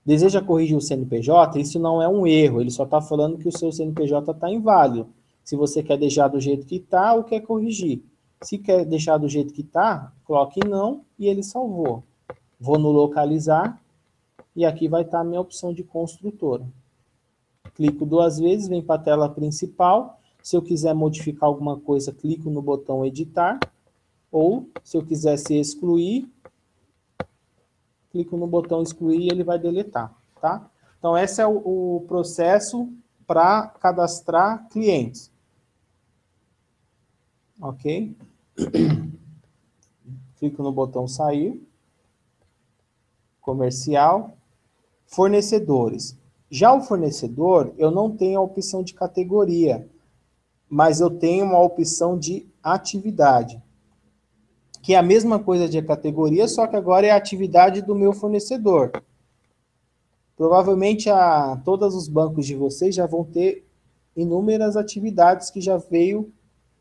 Deseja corrigir o CNPJ? Isso não é um erro, ele só está falando que o seu CNPJ está inválido. Se você quer deixar do jeito que está ou quer corrigir. Se quer deixar do jeito que está, coloque não e ele salvou. Vou no localizar e aqui vai estar a minha opção de construtora. Clico duas vezes, vem para a tela principal. Se eu quiser modificar alguma coisa, clico no botão editar. Ou, se eu quisesse excluir, clico no botão excluir e ele vai deletar, tá? Então, esse é o processo para cadastrar clientes. Ok? Clico no botão sair. Comercial. Fornecedores. Já o fornecedor, eu não tenho a opção de categoria, mas eu tenho uma opção de atividade, que é a mesma coisa de categoria, só que agora é a atividade do meu fornecedor. Provavelmente todos os bancos de vocês já vão ter inúmeras atividades que já veio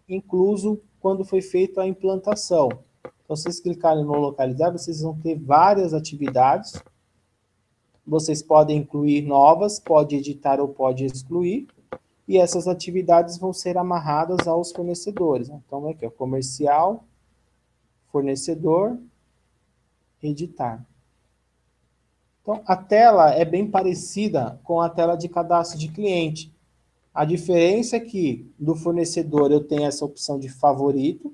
incluso quando foi feita a implantação. Então, se vocês clicarem no localizar, vocês vão ter várias atividades. Vocês podem incluir novas, pode editar ou pode excluir. E essas atividades vão ser amarradas aos fornecedores. Então, aqui, ó, comercial, fornecedor, editar. Então, a tela é bem parecida com a tela de cadastro de cliente. A diferença é que do fornecedor eu tenho essa opção de favorito.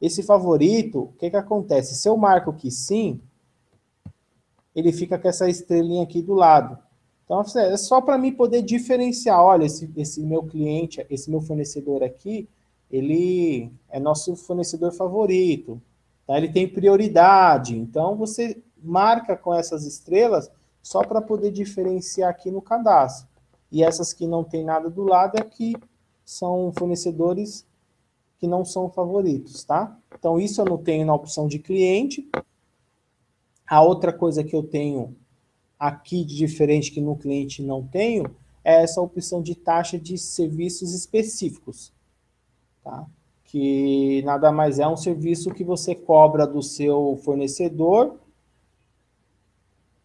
Esse favorito, o que acontece? Se eu marco que sim, ele fica com essa estrelinha aqui do lado. Então, é só para mim poder diferenciar. Olha, esse meu cliente, esse meu fornecedor aqui, ele é nosso fornecedor favorito. Tá? Ele tem prioridade. Então, você marca com essas estrelas só para poder diferenciar aqui no cadastro. E essas que não tem nada do lado é que são fornecedores que não são favoritos, tá? Então, isso eu não tenho na opção de cliente. A outra coisa que eu tenho aqui de diferente que no cliente não tenho, é essa opção de taxa de serviços específicos, tá? Que nada mais é um serviço que você cobra do seu fornecedor,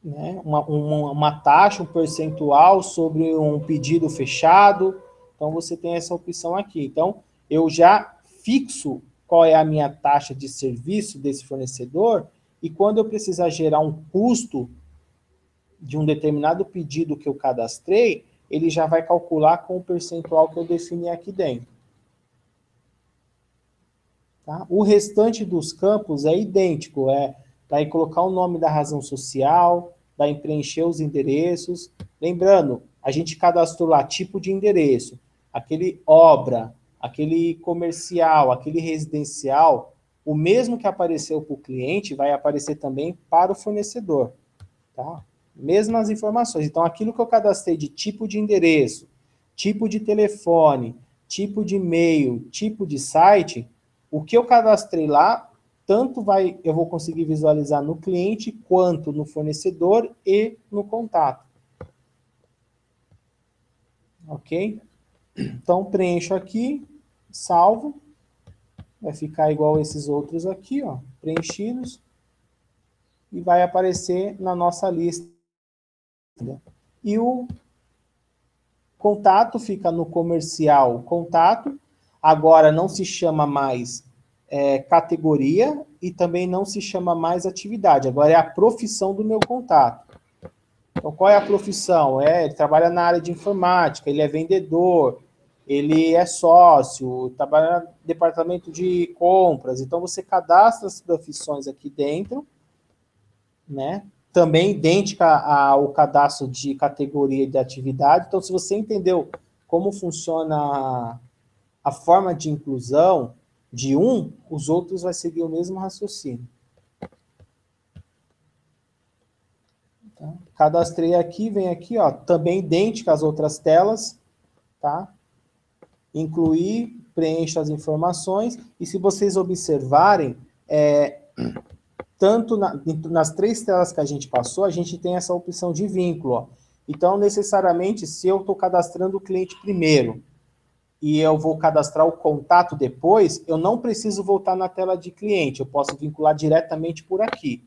né? Uma taxa, um percentual sobre um pedido fechado. Então, você tem essa opção aqui. Então, eu já fixo qual é a minha taxa de serviço desse fornecedor e quando eu precisar gerar um custo de um determinado pedido que eu cadastrei, ele já vai calcular com o percentual que eu defini aqui dentro. Tá? O restante dos campos é idêntico, daí colocar o nome da razão social, daí preencher os endereços. Lembrando, a gente cadastrou lá tipo de endereço, aquele obra, aquele comercial, aquele residencial, o mesmo que apareceu para o cliente vai aparecer também para o fornecedor. Tá? Mesmas informações. Então, aquilo que eu cadastrei de tipo de endereço, tipo de telefone, tipo de e-mail, tipo de site, o que eu cadastrei lá, tanto eu vou conseguir visualizar no cliente, quanto no fornecedor e no contato. Ok? Então, preencho aqui, salvo. Vai ficar igual esses outros aqui, ó, preenchidos. E vai aparecer na nossa lista. E o contato fica no comercial contato, agora não se chama mais categoria e também não se chama mais atividade. Agora é a profissão do meu contato. Então, qual é a profissão? Ele trabalha na área de informática, ele é vendedor, ele é sócio, trabalha no departamento de compras. Então, você cadastra as profissões aqui dentro, né? Também idêntica ao cadastro de categoria e de atividade. Então, se você entendeu como funciona a forma de inclusão de um, os outros vai seguir o mesmo raciocínio. Tá? Cadastrei aqui, vem aqui, ó, também idêntica às outras telas, tá? Incluir, preencha as informações, e se vocês observarem, tanto nas 3 telas que a gente passou, a gente tem essa opção de vínculo, ó. Então, necessariamente, se eu estou cadastrando o cliente primeiro, e eu vou cadastrar o contato depois, eu não preciso voltar na tela de cliente, eu posso vincular diretamente por aqui.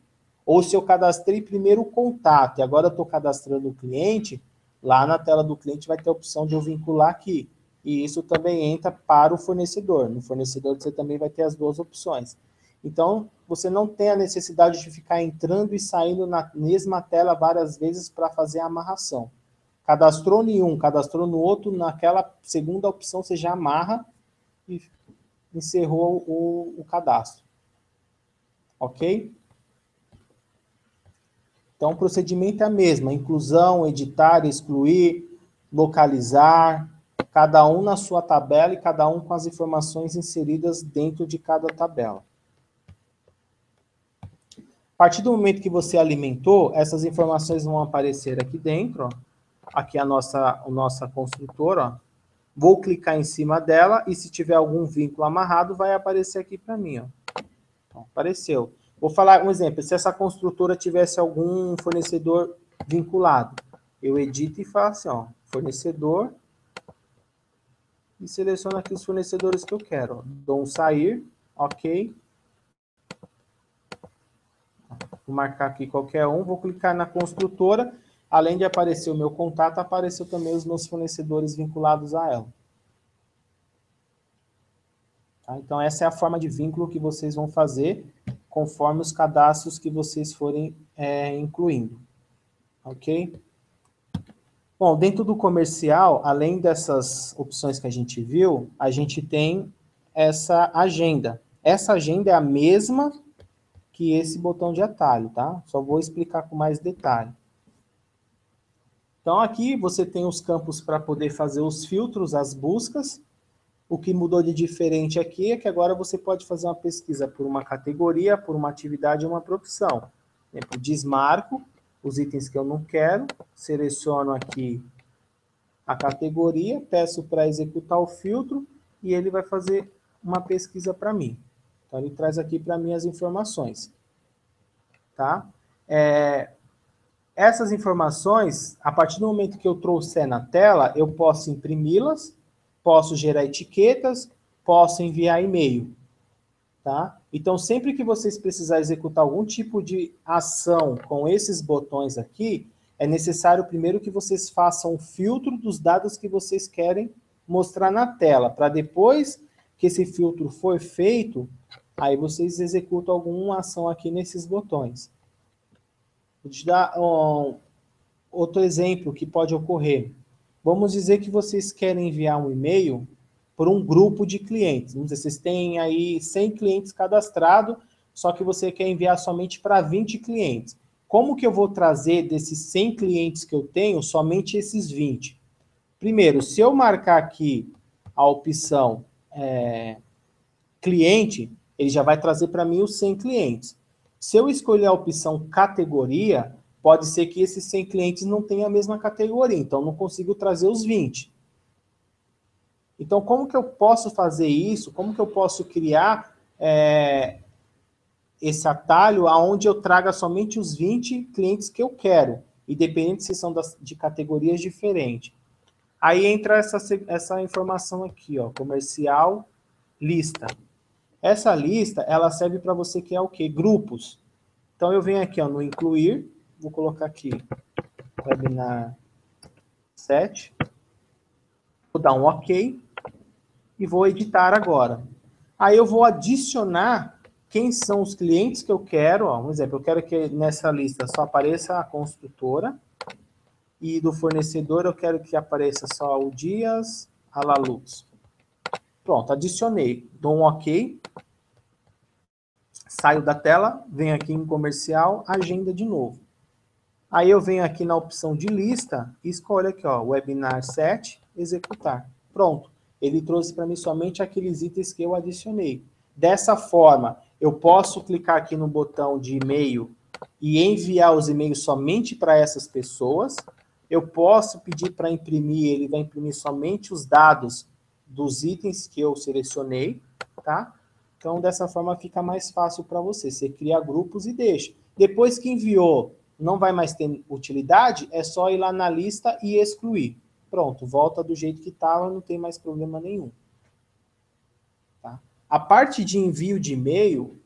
Ou se eu cadastrei primeiro o contato e agora eu estou cadastrando o cliente, lá na tela do cliente vai ter a opção de eu vincular aqui. E isso também entra para o fornecedor. No fornecedor você também vai ter as 2 opções. Então, você não tem a necessidade de ficar entrando e saindo na mesma tela várias vezes para fazer a amarração. Cadastrou em um, cadastrou no outro, naquela segunda opção você já amarra e encerrou o cadastro. Ok? Então, o procedimento é a mesma, inclusão, editar, excluir, localizar, cada um na sua tabela e cada um com as informações inseridas dentro de cada tabela. A partir do momento que você alimentou, essas informações vão aparecer aqui dentro, ó. Aqui a nossa construtora, ó. Vou clicar em cima dela e se tiver algum vínculo amarrado, vai aparecer aqui para mim, ó. Então, apareceu. Vou falar um exemplo, se essa construtora tivesse algum fornecedor vinculado, eu edito e faço assim, ó, fornecedor, e seleciono aqui os fornecedores que eu quero. Ó. Dou um sair, ok. Vou marcar aqui qualquer um, vou clicar na construtora, além de aparecer o meu contato, apareceu também os meus fornecedores vinculados a ela. Tá? Então, essa é a forma de vínculo que vocês vão fazer conforme os cadastros que vocês forem incluindo. Ok? Bom, dentro do comercial, além dessas opções que a gente viu, a gente tem essa agenda. Essa agenda é a mesma que esse botão de atalho, tá? Só vou explicar com mais detalhe. Então, aqui você tem os campos para poder fazer os filtros, as buscas. O que mudou de diferente aqui é que agora você pode fazer uma pesquisa por uma categoria, por uma atividade ou uma profissão. Por exemplo, desmarco os itens que eu não quero, seleciono aqui a categoria, peço para executar o filtro e ele vai fazer uma pesquisa para mim. Então, ele traz aqui para mim as informações. Tá? Essas informações, a partir do momento que eu trouxer na tela, eu posso imprimi-las, posso gerar etiquetas, posso enviar e-mail. Tá? Então, sempre que vocês precisarem executar algum tipo de ação com esses botões aqui, é necessário primeiro que vocês façam um filtro dos dados que vocês querem mostrar na tela, para depois que esse filtro for feito, aí vocês executam alguma ação aqui nesses botões. Vou te dar outro exemplo que pode ocorrer. Vamos dizer que vocês querem enviar um e-mail por um grupo de clientes. Vamos dizer, vocês têm aí 100 clientes cadastrados, só que você quer enviar somente para 20 clientes. Como que eu vou trazer desses 100 clientes que eu tenho, somente esses 20? Primeiro, se eu marcar aqui a opção cliente, ele já vai trazer para mim os 100 clientes. Se eu escolher a opção categoria, pode ser que esses 100 clientes não tenham a mesma categoria, então não consigo trazer os 20. Então, como que eu posso fazer isso? Como que eu posso criar esse atalho onde eu traga somente os 20 clientes que eu quero, independente se são de categorias diferentes? Aí entra essa informação aqui, ó, comercial, lista. Essa lista, ela serve para você criar o quê? Grupos. Então, eu venho aqui ó, no incluir, vou colocar aqui, webinar 7, vou dar um OK e vou editar agora. Aí eu vou adicionar quem são os clientes que eu quero. Ó, um exemplo, eu quero que nessa lista só apareça a construtora. E do fornecedor eu quero que apareça só o Dias, a Laluz. Pronto, adicionei. Dou um OK. Saio da tela, venho aqui em comercial, agenda de novo. Aí eu venho aqui na opção de lista e escolho aqui, ó, webinar 7, executar. Pronto. Ele trouxe para mim somente aqueles itens que eu adicionei. Dessa forma, eu posso clicar aqui no botão de e-mail e enviar os e-mails somente para essas pessoas. Eu posso pedir para imprimir, ele vai imprimir somente os dados dos itens que eu selecionei, tá? Então, dessa forma, fica mais fácil para você. Você cria grupos e deixa. Depois que enviou, não vai mais ter utilidade, é só ir lá na lista e excluir. Pronto, volta do jeito que estava, não tem mais problema nenhum. Tá? A parte de envio de e-mail,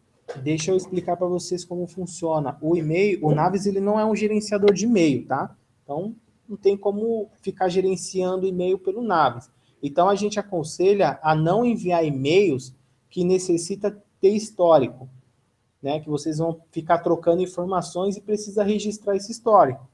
deixa eu explicar para vocês como funciona. O e-mail, o Naves, ele não é um gerenciador de e-mail, tá? Então, não tem como ficar gerenciando e-mail pelo Naves. Então, a gente aconselha a não enviar e-mails que necessita ter histórico, né? Que vocês vão ficar trocando informações e precisa registrar esse histórico.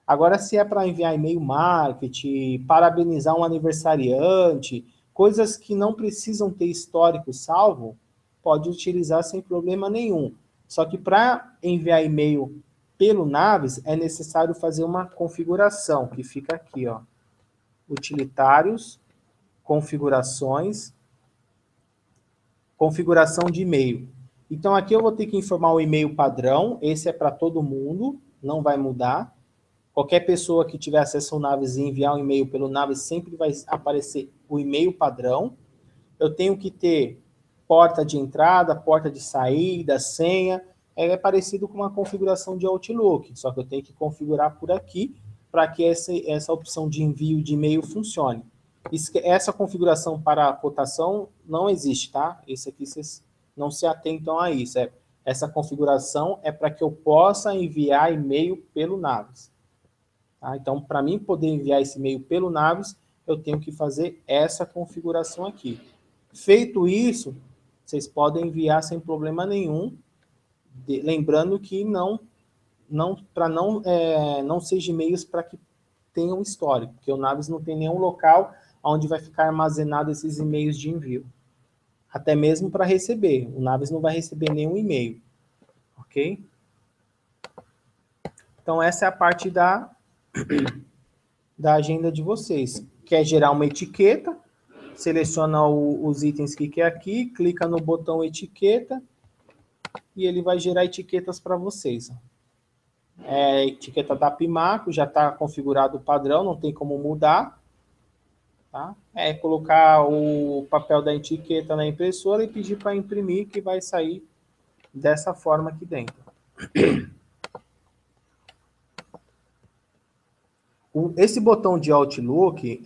Agora, se é para enviar e-mail marketing, parabenizar um aniversariante, coisas que não precisam ter histórico salvo, pode utilizar sem problema nenhum. Só que para enviar e-mail pelo Naves, é necessário fazer uma configuração, que fica aqui, ó. Utilitários, configurações, configuração de e-mail. Então, aqui eu vou ter que informar o e-mail padrão, esse é para todo mundo, não vai mudar. Qualquer pessoa que tiver acesso ao Naves e enviar um e-mail pelo Naves, sempre vai aparecer o e-mail padrão. Eu tenho que ter porta de entrada, porta de saída, senha. É parecido com uma configuração de Outlook, só que eu tenho que configurar por aqui para que essa opção de envio de e-mail funcione. Essa configuração para a cotação não existe, tá? Esse aqui vocês não se atentam a isso. Essa configuração é para que eu possa enviar e-mail pelo Naves. Tá? Então, para mim poder enviar esse e-mail pelo Naves, eu tenho que fazer essa configuração aqui. Feito isso, vocês podem enviar sem problema nenhum, lembrando que não seja e-mails para que tenham histórico, porque o Naves não tem nenhum local onde vai ficar armazenado esses e-mails de envio. Até mesmo para receber. O Naves não vai receber nenhum e-mail. Ok? Então, essa é a parte da agenda de vocês. Quer gerar uma etiqueta, seleciona os itens que quer aqui, clica no botão etiqueta e ele vai gerar etiquetas para vocês. Etiqueta da Pimaco, já está configurado o padrão, não tem como mudar. Tá? É colocar o papel da etiqueta na impressora e pedir para imprimir, que vai sair dessa forma aqui dentro. Esse botão de Outlook,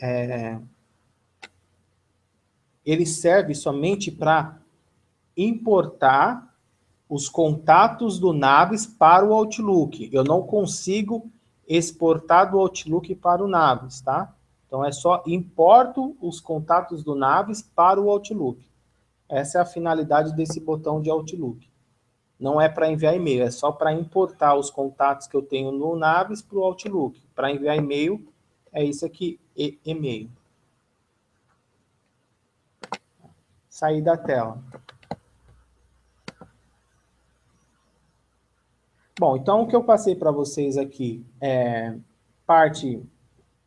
ele serve somente para importar os contatos do Naves para o Outlook. Eu não consigo exportar do Outlook para o Naves, tá? Então, é só importo os contatos do Naves para o Outlook. Essa é a finalidade desse botão de Outlook. Não é para enviar e-mail, é só para importar os contatos que eu tenho no Naves para o Outlook. Para enviar e-mail, é isso aqui, e-mail. Sair da tela. Bom, então o que eu passei para vocês aqui é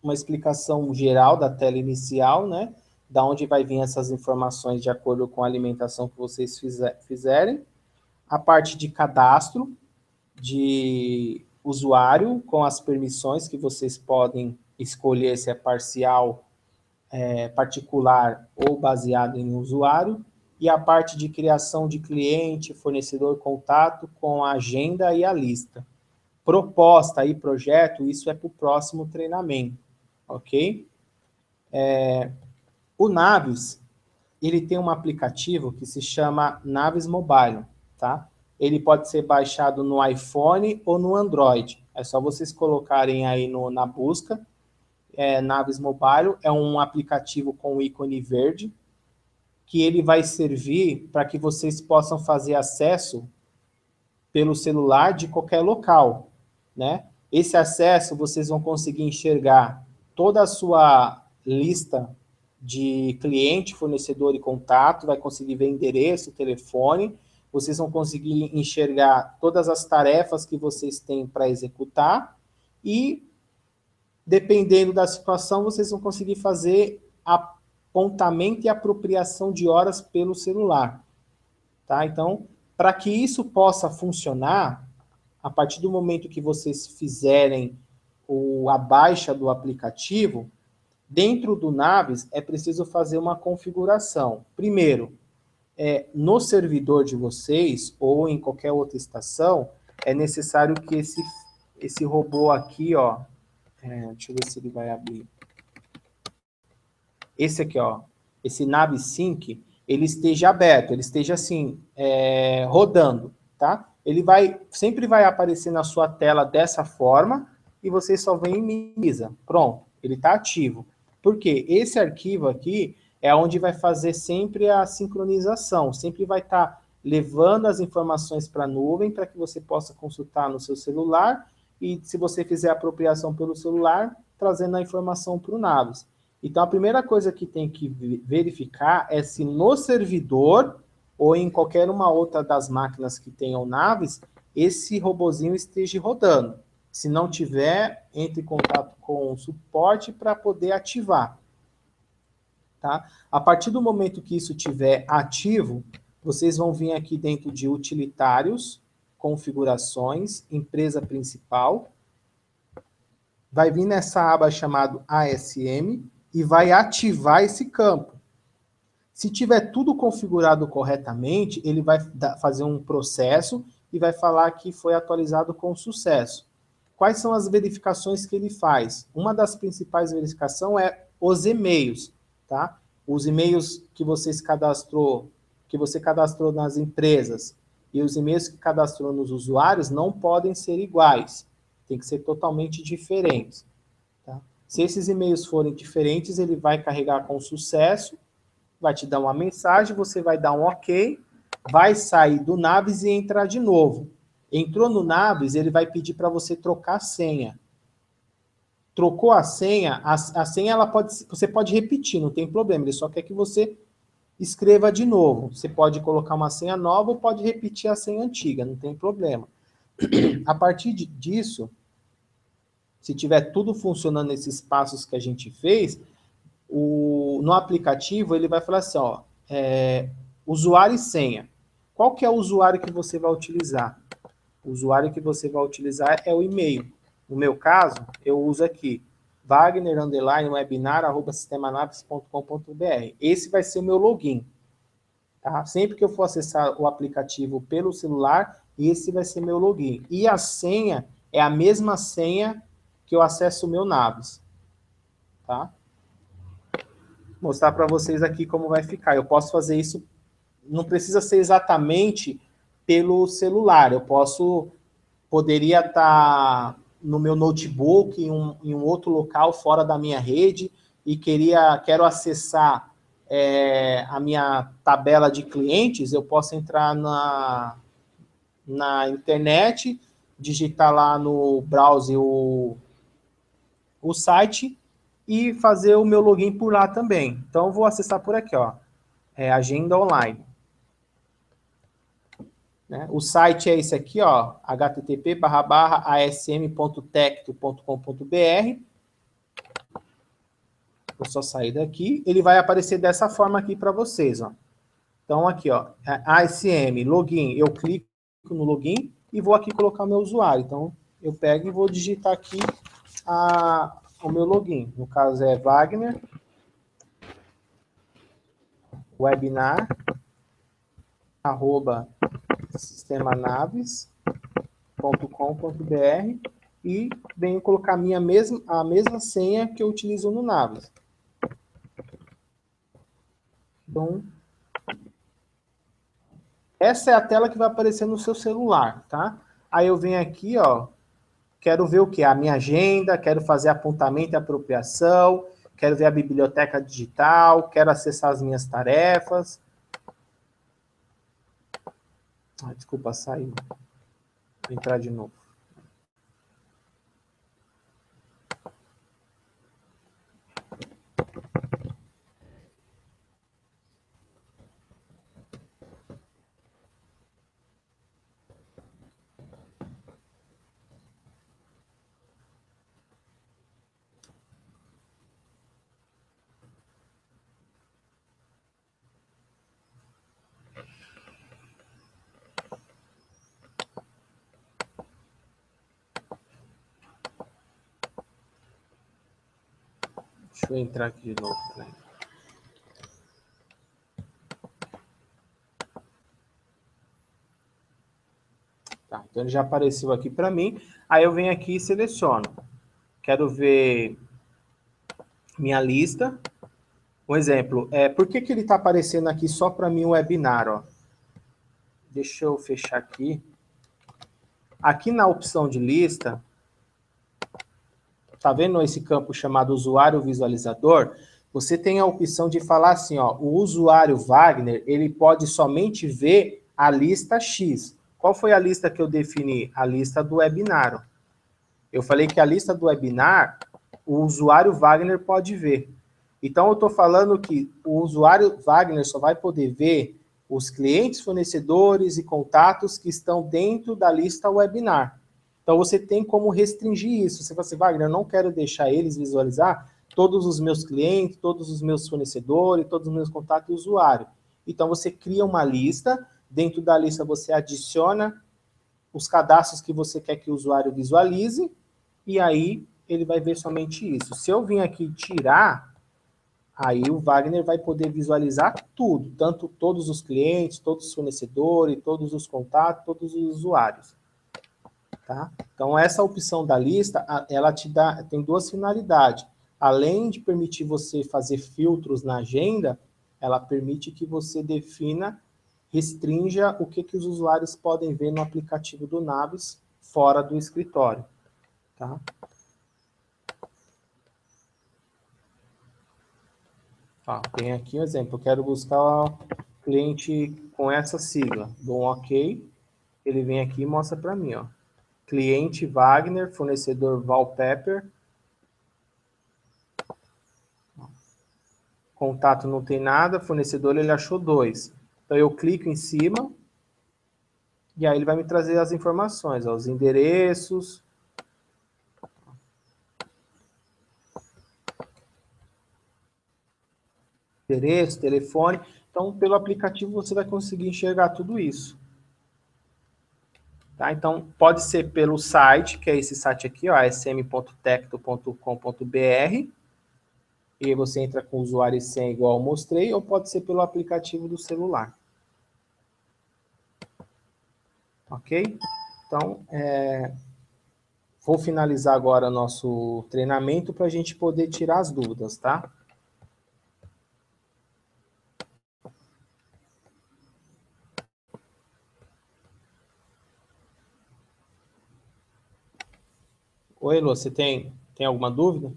uma explicação geral da tela inicial, né? Da onde vai vir essas informações de acordo com a alimentação que vocês fizerem. A parte de cadastro de usuário com as permissões que vocês podem escolher se é parcial, particular ou baseado em usuário. E a parte de criação de cliente, fornecedor, contato com a agenda e a lista. Proposta e projeto, isso é para o próximo treinamento, ok? O Naves, ele tem um aplicativo que se chama Naves Mobile, tá? Ele pode ser baixado no iPhone ou no Android. É só vocês colocarem aí na busca, Naves Mobile, é um aplicativo com ícone verde, que ele vai servir para que vocês possam fazer acesso pelo celular de qualquer local, né? Esse acesso vocês vão conseguir enxergar toda a sua lista de cliente, fornecedor e contato, vai conseguir ver endereço, telefone, vocês vão conseguir enxergar todas as tarefas que vocês têm para executar e, dependendo da situação, vocês vão conseguir fazer apontamento e apropriação de horas pelo celular, tá? Então, para que isso possa funcionar, a partir do momento que vocês fizerem a baixa do aplicativo, dentro do Naves é preciso fazer uma configuração. Primeiro, no servidor de vocês, ou em qualquer outra estação, é necessário que esse robô aqui, ó, deixa eu ver se ele vai abrir. Esse aqui, ó, esse NavSync, ele esteja aberto, ele esteja assim, rodando, tá? Ele sempre vai aparecer na sua tela dessa forma, e você só vem e minimiza. Pronto, ele está ativo. Por quê? Esse arquivo aqui é onde vai fazer sempre a sincronização, sempre vai estar levando as informações para a nuvem, para que você possa consultar no seu celular, e se você fizer a apropriação pelo celular, trazendo a informação para o Naves. Então, a primeira coisa que tem que verificar é se no servidor ou em qualquer uma outra das máquinas que tenham Naves, esse robozinho esteja rodando. Se não tiver, entre em contato com o suporte para poder ativar. Tá? A partir do momento que isso estiver ativo, vocês vão vir aqui dentro de utilitários, configurações, empresa principal, vai vir nessa aba chamada ASM e vai ativar esse campo. Se tiver tudo configurado corretamente, ele vai fazer um processo e vai falar que foi atualizado com sucesso. Quais são as verificações que ele faz? Uma das principais verificações é os e-mails, tá? Os e-mails que você cadastrou nas empresas e os e-mails que cadastrou nos usuários não podem ser iguais, tem que ser totalmente diferentes, tá? Se esses e-mails forem diferentes, ele vai carregar com sucesso, vai te dar uma mensagem, você vai dar um OK, vai sair do Naves e entrar de novo. Entrou no Naves, ele vai pedir para você trocar a senha. Trocou a senha você pode repetir, não tem problema, ele só quer que você escreva de novo. Você pode colocar uma senha nova ou pode repetir a senha antiga, não tem problema. A partir disso, se tiver tudo funcionando nesses passos que a gente fez, no aplicativo ele vai falar assim, ó, usuário e senha. Qual que é o usuário que você vai utilizar? O usuário que você vai utilizar é o e-mail. No meu caso, eu uso aqui, wagner_webinar@sistemanaves.com.br. Esse vai ser o meu login. Tá? Sempre que eu for acessar o aplicativo pelo celular, esse vai ser meu login. E a senha é a mesma senha que eu acesso o meu Naves. Tá? Vou mostrar para vocês aqui como vai ficar. Eu posso fazer isso, não precisa ser exatamente pelo celular. Poderia estar no meu notebook, em um outro local fora da minha rede, e quero acessar a minha tabela de clientes, eu posso entrar na internet, digitar lá no browser o site e fazer o meu login por lá também. Então, eu vou acessar por aqui, ó, agenda online. Né? O site é esse aqui, ó, http://asm.tecto.com.br. Vou só sair daqui. Ele vai aparecer dessa forma aqui para vocês, ó. Então, aqui, ó, ASM, login. Eu clico no login e vou aqui colocar o meu usuário. Então, eu pego e vou digitar aqui o meu login. No caso, é Wagner, webinar, @sistemanaves.com.br e venho colocar a mesma senha que eu utilizo no Naves. Então, essa é a tela que vai aparecer no seu celular, tá? Aí eu venho aqui, ó, quero ver o quê? A minha agenda, quero fazer apontamento e apropriação, quero ver a biblioteca digital, quero acessar as minhas tarefas. Desculpa, saiu. Vou entrar de novo. Deixa eu entrar aqui de novo, né? Tá, então ele já apareceu aqui para mim. Aí eu venho aqui e seleciono. Quero ver minha lista. Um exemplo, por que ele está aparecendo aqui só para mim o webinar? Ó? Deixa eu fechar aqui. Aqui na opção de lista, tá vendo esse campo chamado usuário visualizador? Você tem a opção de falar assim, ó, o usuário Wagner, ele pode somente ver a lista X. Qual foi a lista que eu defini? A lista do webinar. Eu falei que a lista do webinar, o usuário Wagner pode ver. Então, eu estou falando que o usuário Wagner só vai poder ver os clientes, fornecedores e contatos que estão dentro da lista webinar. Então, você tem como restringir isso. Você fala assim, Wagner, eu não quero deixar eles visualizar todos os meus clientes, todos os meus fornecedores, todos os meus contatos e usuário. Então, você cria uma lista, dentro da lista você adiciona os cadastros que você quer que o usuário visualize, e aí ele vai ver somente isso. Se eu vim aqui tirar, aí o Wagner vai poder visualizar tudo, tanto todos os clientes, todos os fornecedores, todos os contatos, todos os usuários. Tá? Então, essa opção da lista, ela tem duas finalidades. Além de permitir você fazer filtros na agenda, ela permite que você defina, restrinja o que os usuários podem ver no aplicativo do Naves fora do escritório. Tá? Tem aqui um exemplo. Eu quero buscar cliente com essa sigla. Dou um OK. Ele vem aqui e mostra para mim. Ó. Cliente Wagner, fornecedor Wallpaper. Contato não tem nada, fornecedor ele achou 2. Então eu clico em cima e aí ele vai me trazer as informações, ó, os endereços. Endereço, telefone. Então, pelo aplicativo você vai conseguir enxergar tudo isso. Tá? Então, pode ser pelo site, que é esse site aqui, ó, sm.tecto.com.br. E aí você entra com o usuário e senha igual eu mostrei, ou pode ser pelo aplicativo do celular. Ok? Então, vou finalizar agora nosso treinamento para a gente poder tirar as dúvidas, tá? Oi, Elô, você tem alguma dúvida?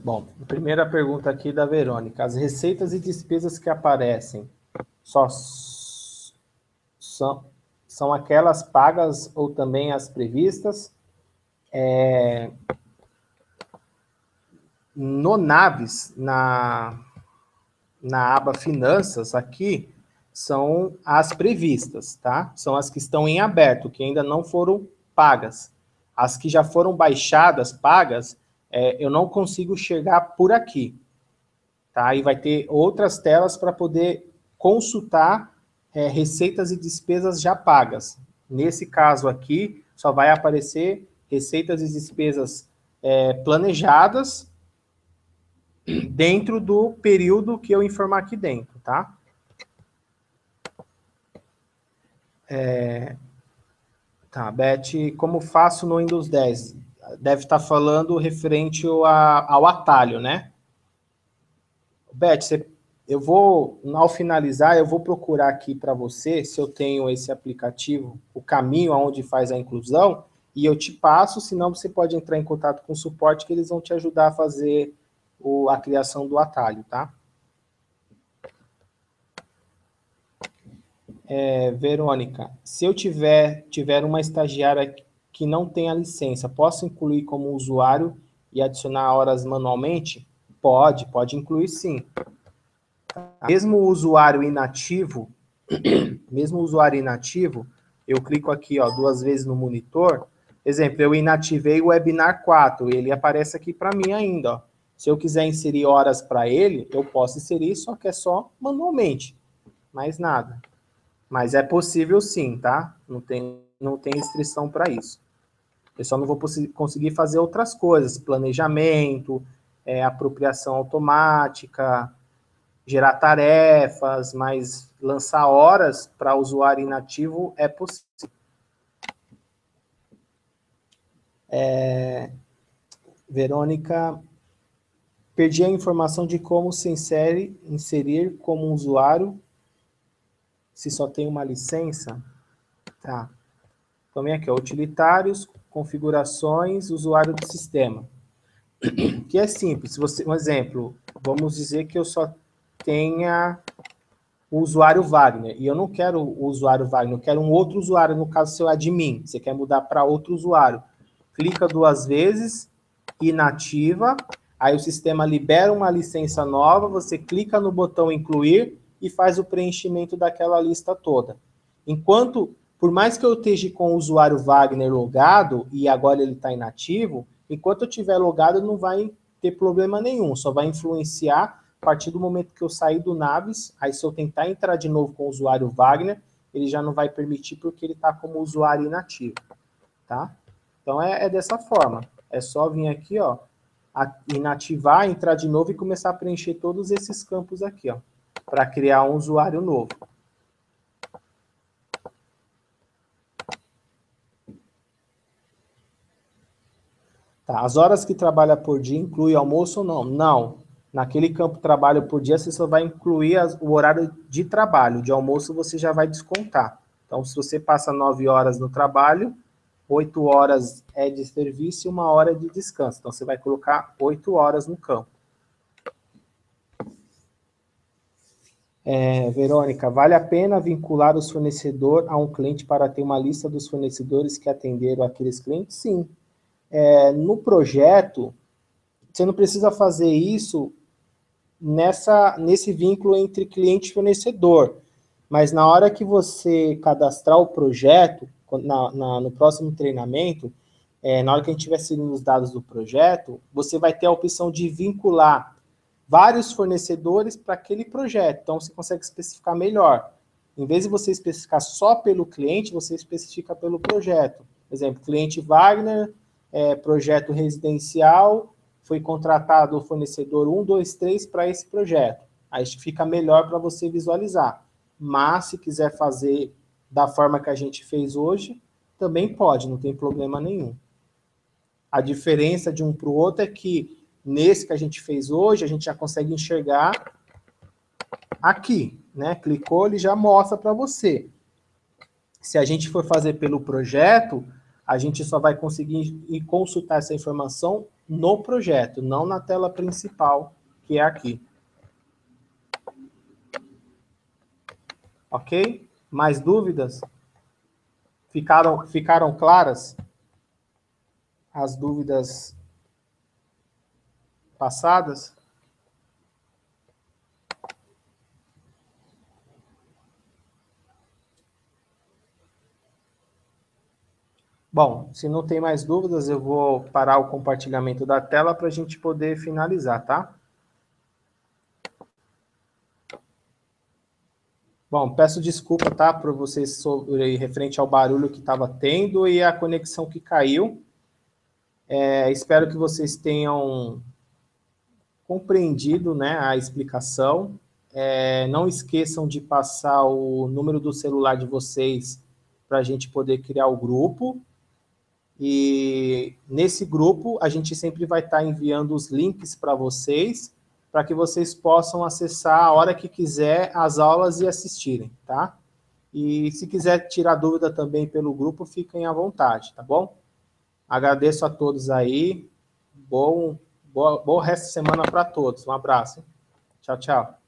Bom, a primeira pergunta aqui da Verônica. As receitas e despesas que aparecem são aquelas pagas ou também as previstas? No Naves, na aba Finanças, aqui, são as previstas, tá? São as que estão em aberto, que ainda não foram pagas. As que já foram baixadas, pagas, eu não consigo chegar por aqui, tá? E vai ter outras telas para poder consultar receitas e despesas já pagas. Nesse caso aqui, só vai aparecer receitas e despesas planejadas dentro do período que eu informar aqui dentro, tá? Tá, Beth, como faço no Windows 10? Deve estar falando referente ao atalho, né? Beth, eu vou, ao finalizar, eu vou procurar aqui para você se eu tenho esse aplicativo, o caminho aonde faz a inclusão, e eu te passo, senão você pode entrar em contato com o suporte que eles vão te ajudar a fazer a criação do atalho, tá? Verônica, se eu tiver uma estagiária que não tenha licença, posso incluir como usuário e adicionar horas manualmente? Pode incluir sim. Mesmo o usuário inativo, eu clico aqui, ó, 2 vezes no monitor. Exemplo, eu inativei o webinar 4, ele aparece aqui para mim ainda, ó. Se eu quiser inserir horas para ele, eu posso inserir, só que é só manualmente, mais nada. Mas é possível sim, tá? Não tem restrição para isso. Eu só não vou conseguir fazer outras coisas, planejamento, apropriação automática, gerar tarefas, mas lançar horas para usuário inativo é possível. Verônica, perdi a informação de como se inserir como usuário se só tem uma licença. Tá. Então, vem aqui, ó, utilitários, configurações, usuário do sistema. Que é simples. Se você, um exemplo, vamos dizer que eu só tenha o usuário Wagner, e eu não quero o usuário Wagner, eu quero um outro usuário, no caso, seu admin. Você quer mudar para outro usuário. Clica 2 vezes, inativa, aí o sistema libera uma licença nova, você clica no botão incluir e faz o preenchimento daquela lista toda. Enquanto, por mais que eu esteja com o usuário Wagner logado, e agora ele está inativo, enquanto eu estiver logado, não vai ter problema nenhum, só vai influenciar a partir do momento que eu sair do Naves, aí se eu tentar entrar de novo com o usuário Wagner, ele já não vai permitir porque ele está como usuário inativo, tá? Então é dessa forma, é só vir aqui, ó, inativar, entrar de novo e começar a preencher todos esses campos aqui, ó, para criar um usuário novo. Tá, as horas que trabalha por dia inclui almoço ou não? Não. Naquele campo trabalho por dia, você só vai incluir o horário de trabalho. De almoço, você já vai descontar. Então, se você passa 9 horas no trabalho, 8 horas é de serviço e 1 hora é de descanso. Então, você vai colocar 8 horas no campo. Verônica, vale a pena vincular os fornecedores a um cliente para ter uma lista dos fornecedores que atenderam aqueles clientes? Sim. No projeto, você não precisa fazer isso nesse vínculo entre cliente e fornecedor. Mas na hora que você cadastrar o projeto, no próximo treinamento, na hora que a gente estiver seguindo os dados do projeto, você vai ter a opção de vincular vários fornecedores para aquele projeto. Então, você consegue especificar melhor. Em vez de você especificar só pelo cliente, você especifica pelo projeto. Por exemplo, cliente Wagner, projeto residencial, foi contratado o fornecedor 1, 2, 3 para esse projeto. Aí fica melhor para você visualizar. Mas, se quiser fazer da forma que a gente fez hoje, também pode, não tem problema nenhum. A diferença de um para o outro é que, nesse que a gente fez hoje, a gente já consegue enxergar aqui, né? Clicou, ele já mostra para você. Se a gente for fazer pelo projeto, a gente só vai conseguir ir consultar essa informação no projeto, não na tela principal, que é aqui. Ok? Mais dúvidas? Ficaram claras as dúvidas passadas? Bom, se não tem mais dúvidas, eu vou parar o compartilhamento da tela para a gente poder finalizar, tá? Bom, peço desculpa, tá, para vocês sobre referente ao barulho que estava tendo e a conexão que caiu. Espero que vocês tenham compreendido, né, a explicação. Não esqueçam de passar o número do celular de vocês para a gente poder criar o grupo. E nesse grupo, a gente sempre vai estar enviando os links para vocês, para que vocês possam acessar a hora que quiser as aulas e assistirem, tá? E se quiser tirar dúvida também pelo grupo, fiquem à vontade, tá bom? Agradeço a todos aí. Bom resto de semana para todos. Um abraço. Tchau, tchau.